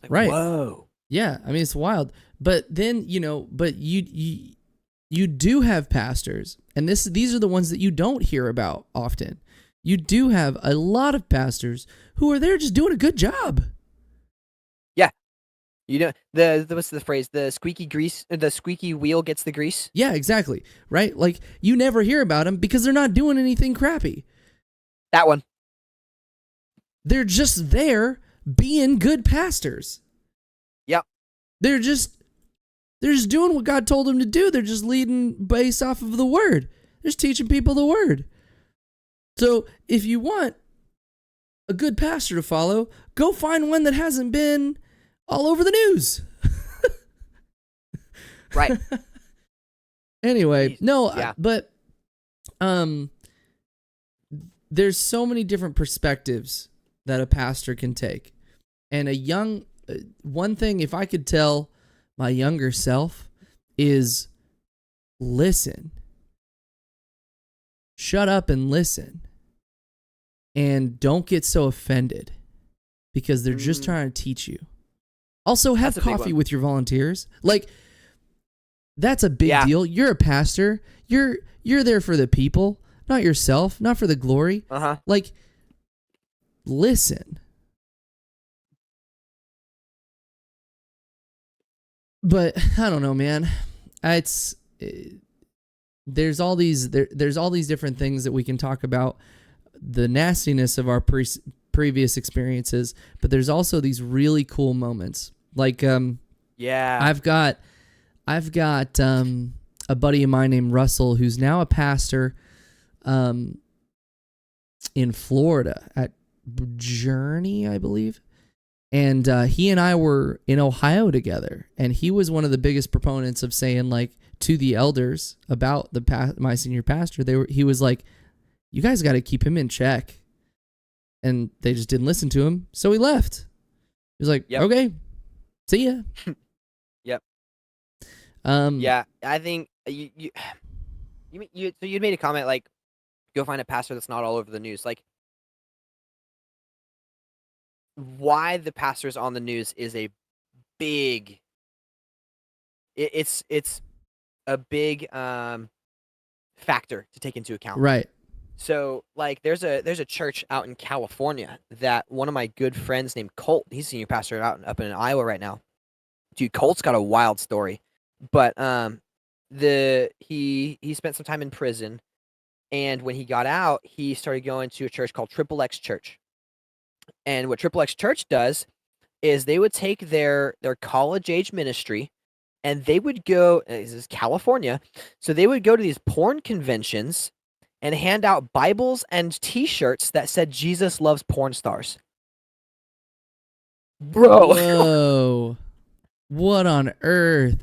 Like, Right. Whoa. Yeah, I mean it's wild. But then, but you do have pastors, and these are the ones that you don't hear about often. You do have a lot of pastors who are there just doing a good job. Yeah. What's the phrase? The squeaky wheel gets the grease. Yeah, exactly. Right? Like you never hear about them because they're not doing anything crappy. That one. They're just there being good pastors. Yep. They're just doing what God told them to do. They're just leading based off of the word. They're just teaching people the word. So if you want a good pastor to follow, go find one that hasn't been all over the news. Right. Anyway, no, Yeah. but there's so many different perspectives that a pastor can take. And one thing, if I could tell my younger self, is listen. Shut up and listen. And don't get so offended because they're just trying to teach you. Also, have That's a big coffee one. with your volunteers. Like, that's a big deal. You're a pastor. You're there for the people, not yourself, not for the glory. Uh-huh. Like, listen. But I don't know, man. There's all these different things that we can talk about, the nastiness of our previous experiences, but there's also these really cool moments. Like I've got a buddy of mine named Russell who's now a pastor in Florida at Journey, I believe. And he and I were in Ohio together, and he was one of the biggest proponents of saying, like, to the elders about my senior pastor, he was like, you guys got to keep him in check. And they just didn't listen to him, so he left. He was like, okay, see ya. Yep. Yeah, I think you made a comment like, go find a pastor that's not all over the news. Like, why the pastor's on the news is a big. It's a big factor to take into account. right. So, like, there's a church out in California that one of my good friends named Colt, he's a senior pastor up in Iowa right now. Dude, Colt's got a wild story. But he spent some time in prison, and when he got out, he started going to a church called Triple X Church. And what Triple X Church does is they would take their college-age ministry, and they would go, this is California, so they would go to these porn conventions and hand out Bibles and T-shirts that said Jesus loves porn stars. Bro. Whoa. What on earth?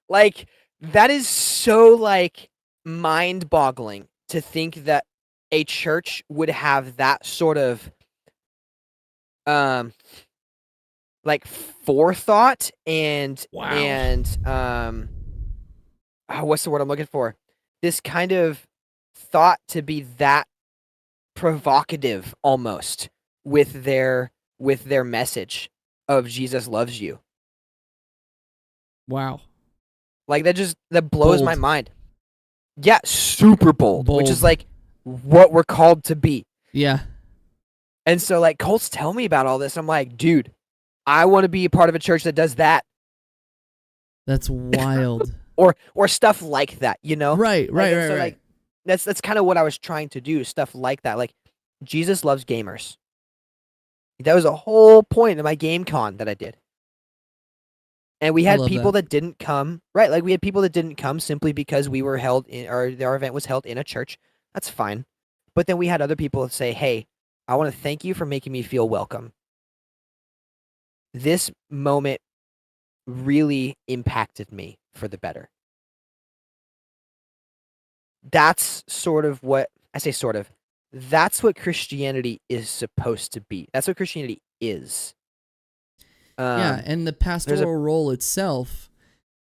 Like, that is so, like, mind-boggling to think that a church would have that sort of, like, forethought and, Wow. and, what's the word I'm looking for? This kind of thought to be that provocative almost with their message of Jesus loves you. Wow. Like that blows my Bold. mind. Yeah, super bold, which is Bold. like what we're called to be. Yeah. And so like Colts tell me about all this. I'm like, dude, I want to be a part of a church that does that. That's wild. or stuff like that, you know? Right. And so, like, that's kind of what I was trying to do, stuff like that. Like, Jesus loves gamers. That was a whole point of my game con that I did. And we had people that didn't come, right? Like, we had people that didn't come simply because we were held in, or our event was held in a church. That's fine. But then we had other people that say, hey, I want to thank you for making me feel welcome. This moment really impacted me for the better. That's sort of what I say, sort of. That's what Christianity is supposed to be. That's what Christianity is. Yeah, and the pastoral role itself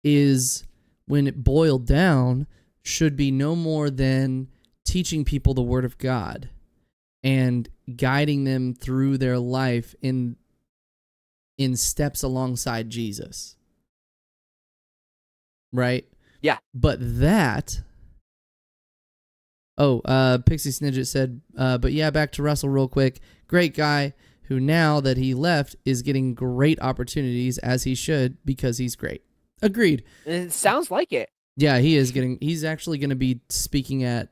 is, when it boiled down, should be no more than teaching people the Word of God and guiding them through their life in steps alongside Jesus. Right? Yeah. But that... Pixie Snidget said, but yeah, back to Russell real quick. Great guy who, now that he left, is getting great opportunities, as he should, because he's great. Agreed. It sounds like it. Yeah, he's actually going to be speaking at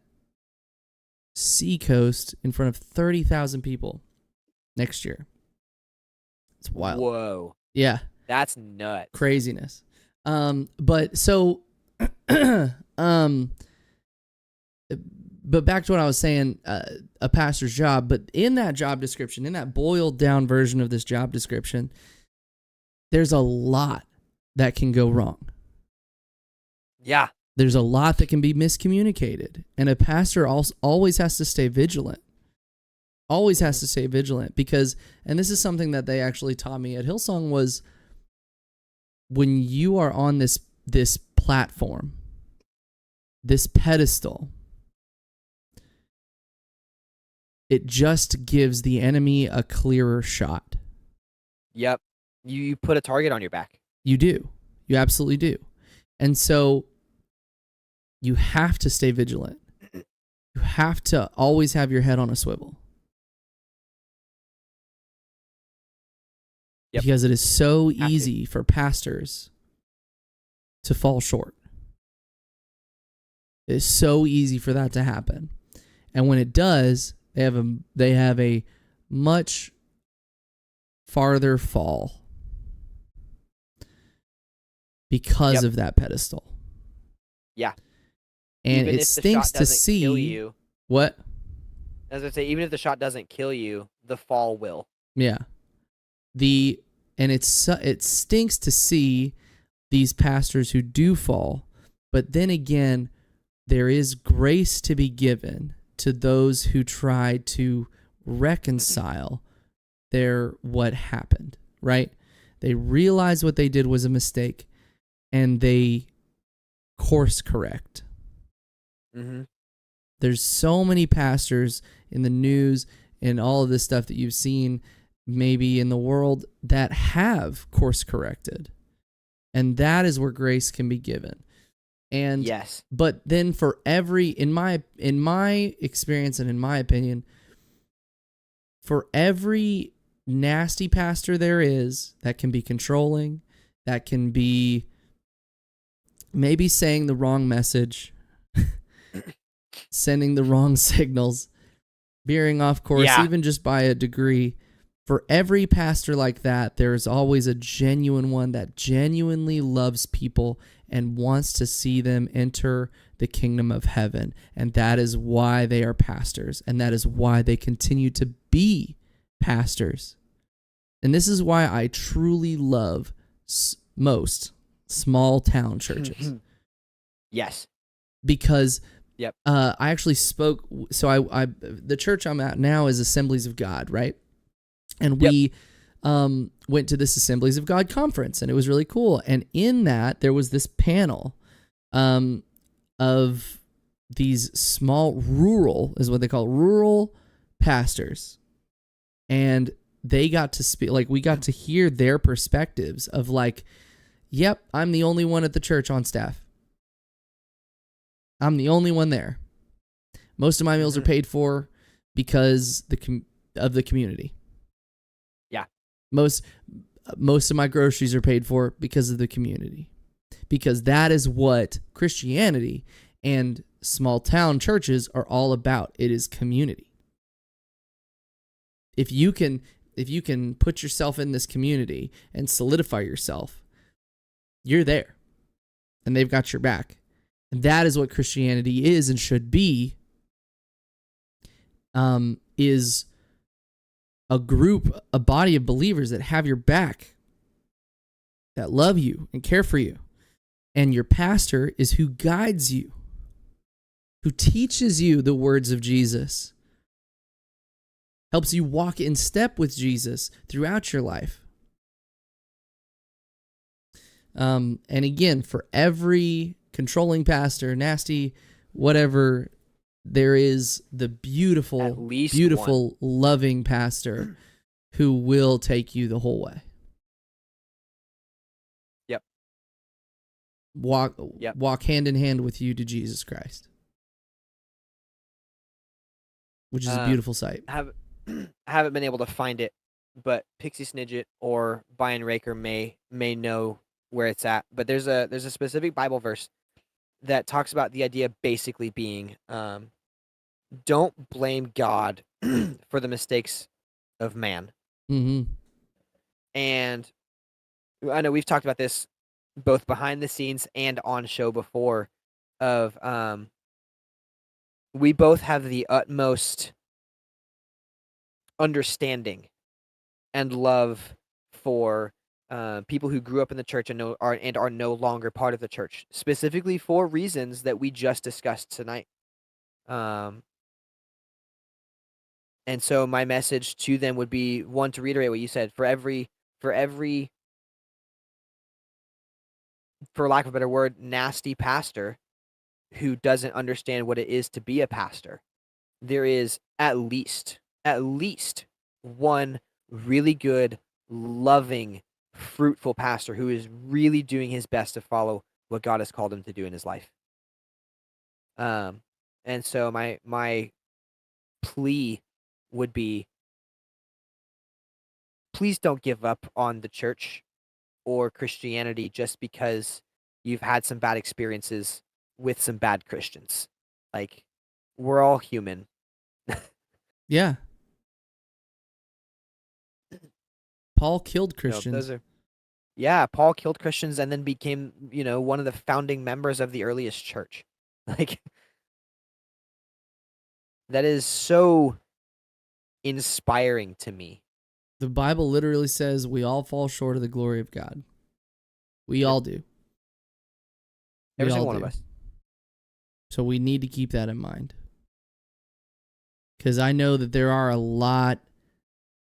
Seacoast in front of 30,000 people next year. It's wild. Whoa. Yeah. That's nuts. Craziness. But back to what I was saying, a pastor's job, but in that job description, in that boiled down version of this job description, there's a lot that can go wrong. Yeah. There's a lot that can be miscommunicated. And a pastor always has to stay vigilant. Always has to stay vigilant, because, and this is something that they actually taught me at Hillsong, was when you are on this platform, this pedestal, it just gives the enemy a clearer shot. Yep. You put a target on your back. You do. You absolutely do. And so you have to stay vigilant. You have to always have your head on a swivel. Yep. Because it is so easy for pastors to fall short. It is so easy for that to happen. And when it does, they have a much farther fall because of that pedestal. Yeah. And even it stinks to see you. What? As I say, even if the shot doesn't kill you, the fall will. Yeah. It stinks to see these pastors who do fall, but then again, there is grace to be given to those who try to reconcile what happened, right? They realize what they did was a mistake, and they course correct. Mm-hmm. There's so many pastors in the news and all of this stuff that you've seen maybe in the world that have course corrected. And that is where grace can be given. And yes. But then for in my experience and in my opinion, for every nasty pastor there is that can be controlling, that can be maybe saying the wrong message, sending the wrong signals, veering off course, even just by a degree. For every pastor like that, there's always a genuine one that genuinely loves people and wants to see them enter the kingdom of heaven. And that is why they are pastors. And that is why they continue to be pastors. And this is why I truly love most small town churches. Yes. Because I actually spoke. So the church I'm at now is Assemblies of God, right? And we went to this Assemblies of God conference, and it was really cool. And in that, there was this panel of these small rural, is what they call rural pastors, and they got to speak, like, we got to hear their perspectives of like, yep, I'm the only one at the church on staff. I'm the only one there. Most of my meals are paid for because of the community. Yeah. Most of my groceries are paid for because of the community. Because that is what Christianity and small town churches are all about. It is community. If you can put yourself in this community and solidify yourself, you're there. And they've got your back. And that is what Christianity is and should be. Is a group, a body of believers that have your back, that love you and care for you. And your pastor is who guides you, who teaches you the words of Jesus, helps you walk in step with Jesus throughout your life. And again, for every controlling pastor, nasty, whatever, there is the beautiful, loving pastor who will take you the whole way. Yep. Walk hand in hand with you to Jesus Christ, which is a beautiful sight. I haven't been able to find it, but Pixie Snidget or Brian Raker may know where it's at. But there's a specific Bible verse that talks about the idea basically being, don't blame God for the mistakes of man. Mm-hmm. And I know we've talked about this both behind the scenes and on show before, of we both have the utmost understanding and love for people who grew up in the church and are no longer part of the church, specifically for reasons that we just discussed tonight. And so my message to them would be, one, to reiterate what you said, for lack of a better word, nasty pastor who doesn't understand what it is to be a pastor, there is at least one really good, loving, fruitful pastor who is really doing his best to follow what God has called him to do in his life. And so my plea would be, please don't give up on the church or Christianity just because you've had some bad experiences with some bad Christians. Like, we're all human. Yeah. Paul killed Christians. Paul killed Christians and then became, one of the founding members of the earliest church. Like, that is so inspiring to me. The Bible literally says we all fall short of the glory of God. We all do. Every single one of us. So we need to keep that in mind. Because I know that there are a lot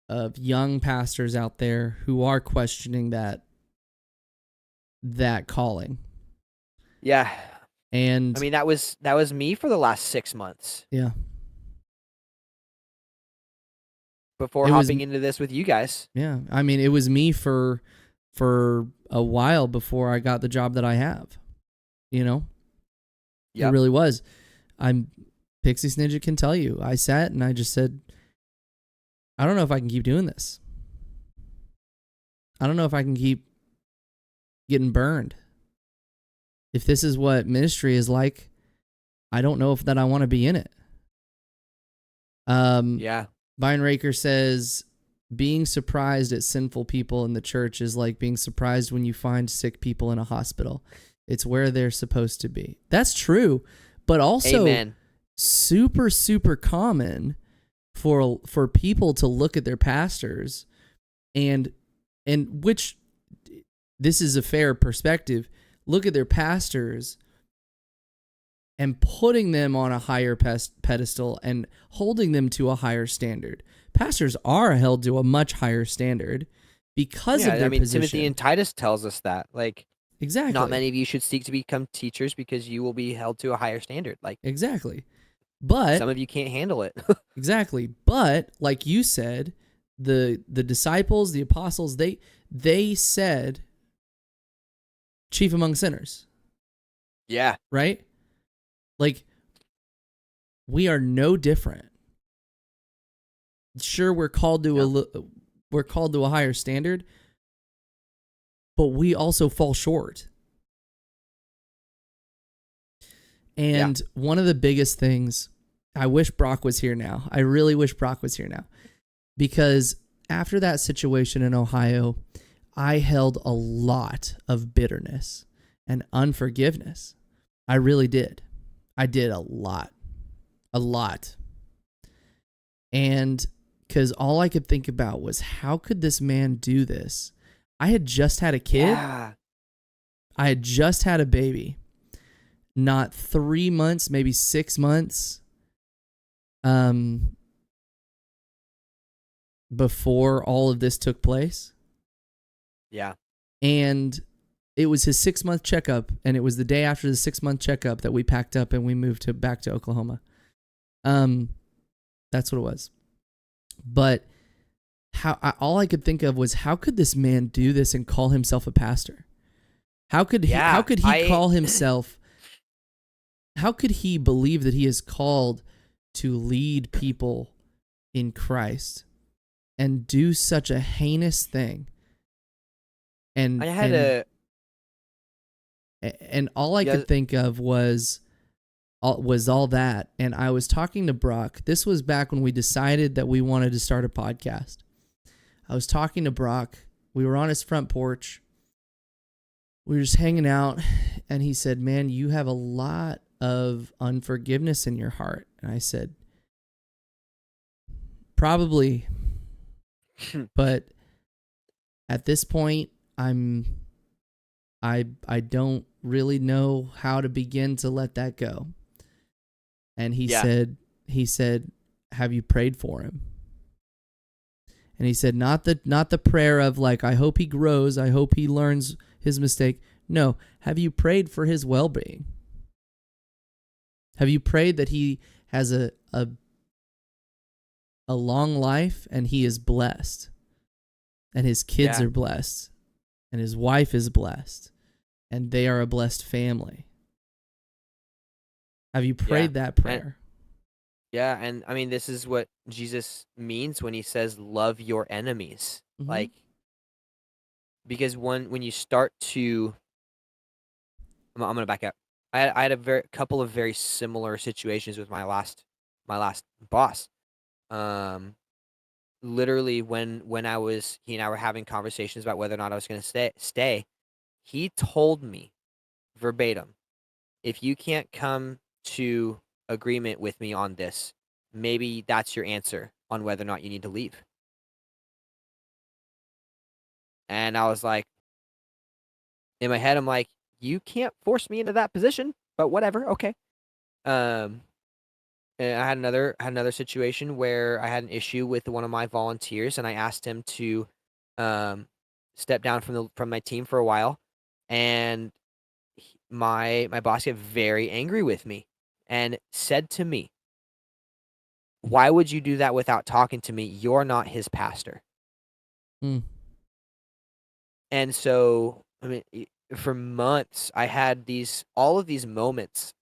of young pastors out there who are questioning that calling. Yeah. And I mean, that was me for the last 6 months. Yeah. Before hopping into this with you guys. Yeah. I mean, it was me for a while before I got the job that I have. Yep. It really was. Pixie Snidget can tell you. I sat and I just said, I don't know if I can keep doing this. I don't know if I can keep getting burned. If this is what ministry is like, I don't know if that I want to be in it. Yeah. Brian Raker says, being surprised at sinful people in the church is like being surprised when you find sick people in a hospital. It's where they're supposed to be. That's true, but also Amen. super, super common for people to look at their pastors and which, this is a fair perspective, look at their pastors and putting them on a higher pedestal and holding them to a higher standard. Pastors are held to a much higher standard because of their position. Timothy and Titus tells us that. Like, exactly. Not many of you should seek to become teachers because you will be held to a higher standard. Like, exactly. But Some of you can't handle it. exactly. But like you said, the disciples, the apostles, they said chief among sinners, Yeah. right? Like, we are no different. Sure, we're called to a higher standard, but we also fall short. And one of the biggest things, I wish Brock was here now. I really wish Brock was here now. Because after that situation in Ohio, I held a lot of bitterness and unforgiveness. I really did. I did a lot. A lot. And because all I could think about was, how could this man do this? I had just had a kid. Yeah. I had just had a baby. Not 3 months, maybe 6 months before all of this took place. Yeah. And it was his 6-month checkup, and it was the day after the 6-month checkup that we packed up and we moved back to Oklahoma. That's what it was. But all I could think of was, how could this man do this and call himself a pastor? How could he call himself? How could he believe that he is called to lead people in Christ and do such a heinous thing? And all I could think of was all that. And I was talking to Brock. This was back when we decided that we wanted to start a podcast. I was talking to Brock. We were on his front porch. We were just hanging out, and he said, "Man, you have a lot of unforgiveness in your heart." And I said, "Probably, but at this point, I don't really know how to begin to let that go." And he said, "Have you prayed for him?" And he said, not the prayer of like, I hope he grows, I hope he learns his mistake. No, have you prayed for his well-being? Have you prayed that he has a long life and he is blessed, and his kids are blessed, and his wife is blessed, and they are a blessed family? Have you prayed that prayer? And I mean, this is what Jesus means when he says, love your enemies. Mm-hmm. Like, because when you start to, I'm going to back up. I had a couple of very similar situations with my last boss. Literally when he and I were having conversations about whether or not I was going to stay, he told me verbatim, if you can't come to agreement with me on this, maybe that's your answer on whether or not you need to leave. And I was like, in my head, I'm like, you can't force me into that position, but whatever, okay. And I had another situation where I had an issue with one of my volunteers, and I asked him to step down from my team for a while, and my boss got very angry with me and said to me, "Why would you do that without talking to me? You're not his pastor." And so, I mean, for months, I had all of these moments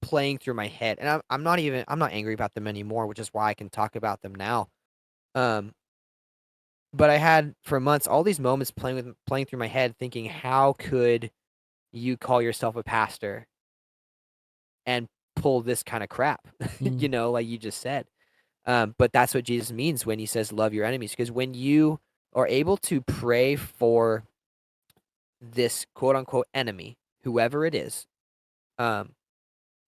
playing through my head, and I'm not angry about them anymore, which is why I can talk about them now. But I had for months all these moments playing through my head, thinking, how could you call yourself a pastor and pull this kind of crap? Like you just said. But that's what Jesus means when he says love your enemies, because when you are able to pray for this quote unquote enemy, whoever it is,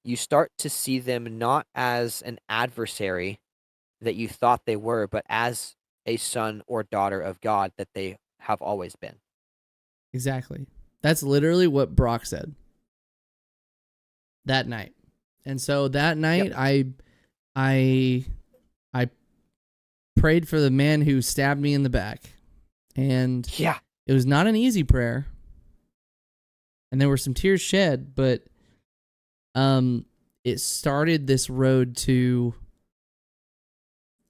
you start to see them not as an adversary that you thought they were, but as a son or daughter of God that they have always been. Exactly. That's literally what Brock said that night. And so that night, I prayed for the man who stabbed me in the back. And it was not an easy prayer. And there were some tears shed, but it started this road to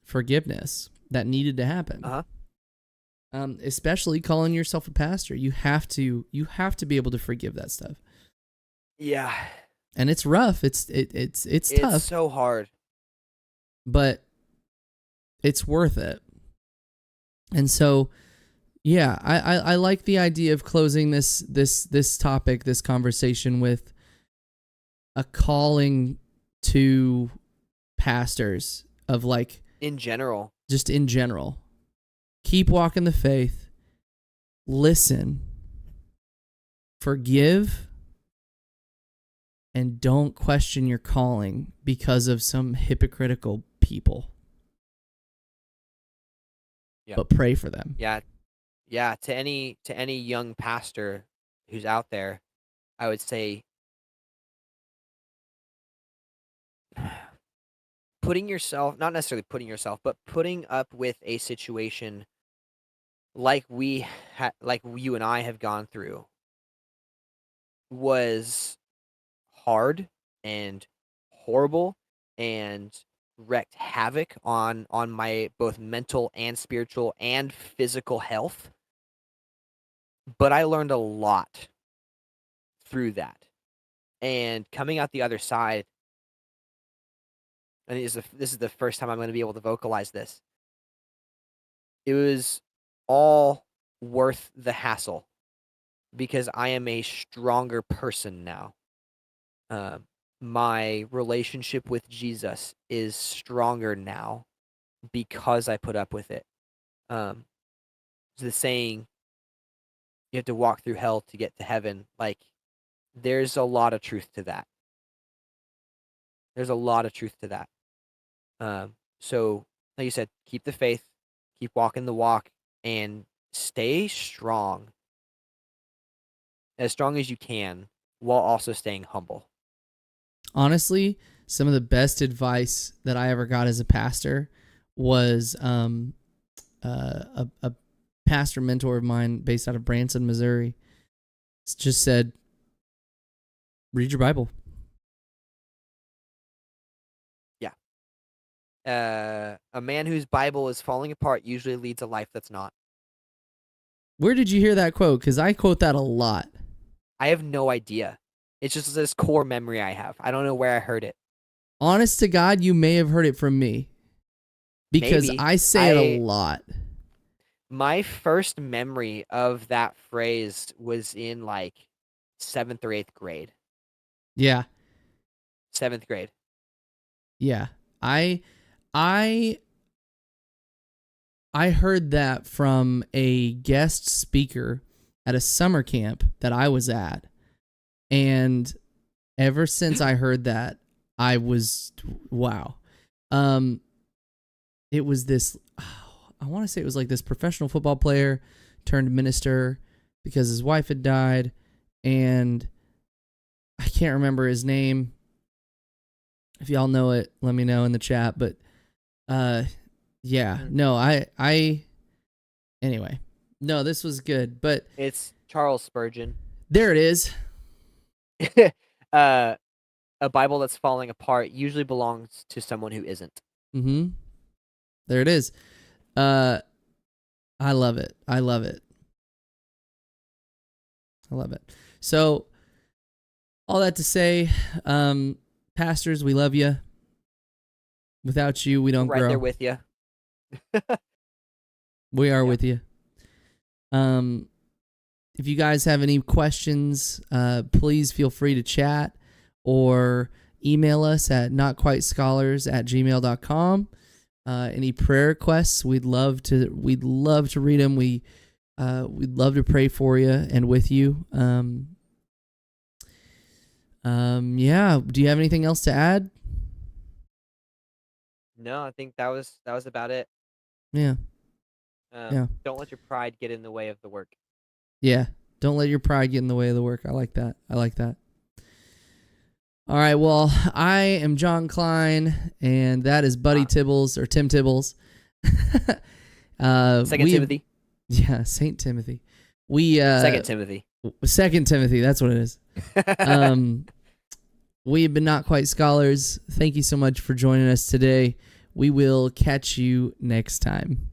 forgiveness that needed to happen. Uh-huh. Especially calling yourself a pastor, you have to be able to forgive that stuff. Yeah. And it's rough. It's tough. It's so hard. But it's worth it. And so, yeah, I like the idea of closing this topic, this conversation, with a calling to pastors of, like, In general. just in general. Keep walking the faith. Listen. Forgive. And don't question your calling because of some hypocritical people. Yeah. But pray for them. Yeah. Yeah, to any young pastor who's out there, I would say putting yourself, not necessarily putting yourself, but putting up with a situation like like you and I have gone through was hard and horrible and wreaked havoc on my both mental and spiritual and physical health. But I learned a lot through that. And coming out the other side, I think this is the first time I'm going to be able to vocalize this. It was all worth the hassle because I am a stronger person now. My relationship with Jesus is stronger now because I put up with it. The saying, you have to walk through hell to get to heaven. Like, there's a lot of truth to that. There's a lot of truth to that. So, like you said, keep the faith, keep walking the walk, and stay strong. As strong as you can, while also staying humble. Honestly, some of the best advice that I ever got as a pastor was a pastor mentor of mine based out of Branson, Missouri. Just said, read your Bible. Yeah. A man whose Bible is falling apart usually leads a life that's not. Where did you hear that quote? Because I quote that a lot. I have no idea. It's just this core memory I have. I don't know where I heard it. Honest to God, you may have heard it from me. Because Maybe. I say it a lot. My first memory of that phrase was in like 7th or 8th grade. Yeah. 7th grade. Yeah. I heard that from a guest speaker at a summer camp that I was at. And ever since I heard that, I was, wow. It was this, I want to say it was like this professional football player turned minister because his wife had died. And I can't remember his name. If y'all know it, let me know in the chat. But yeah, no, anyway, no, this was good. But it's Charles Spurgeon. There it is. A Bible that's falling apart usually belongs to someone who isn't. Mm-hmm. There it is. I love it. I love it. I love it. So, all that to say, pastors, we love you. Without you, we don't right grow. Right there with you. We are with you. If you guys have any questions, please feel free to chat or email us at notquitescholars@gmail.com. Any prayer requests, we'd love to read them. We'd love to pray for you and with you. Yeah. Do you have anything else to add? No, I think that was about it. Yeah. Yeah. Don't let your pride get in the way of the work. Yeah. Don't let your pride get in the way of the work. I like that. All right. Well, I am John Klein, and that is Buddy Tibbles, or Tim Tibbles. Second Timothy. Yeah, Saint Timothy. Second Timothy. Second Timothy. That's what it is. We've been Not Quite Scholars. Thank you so much for joining us today. We will catch you next time.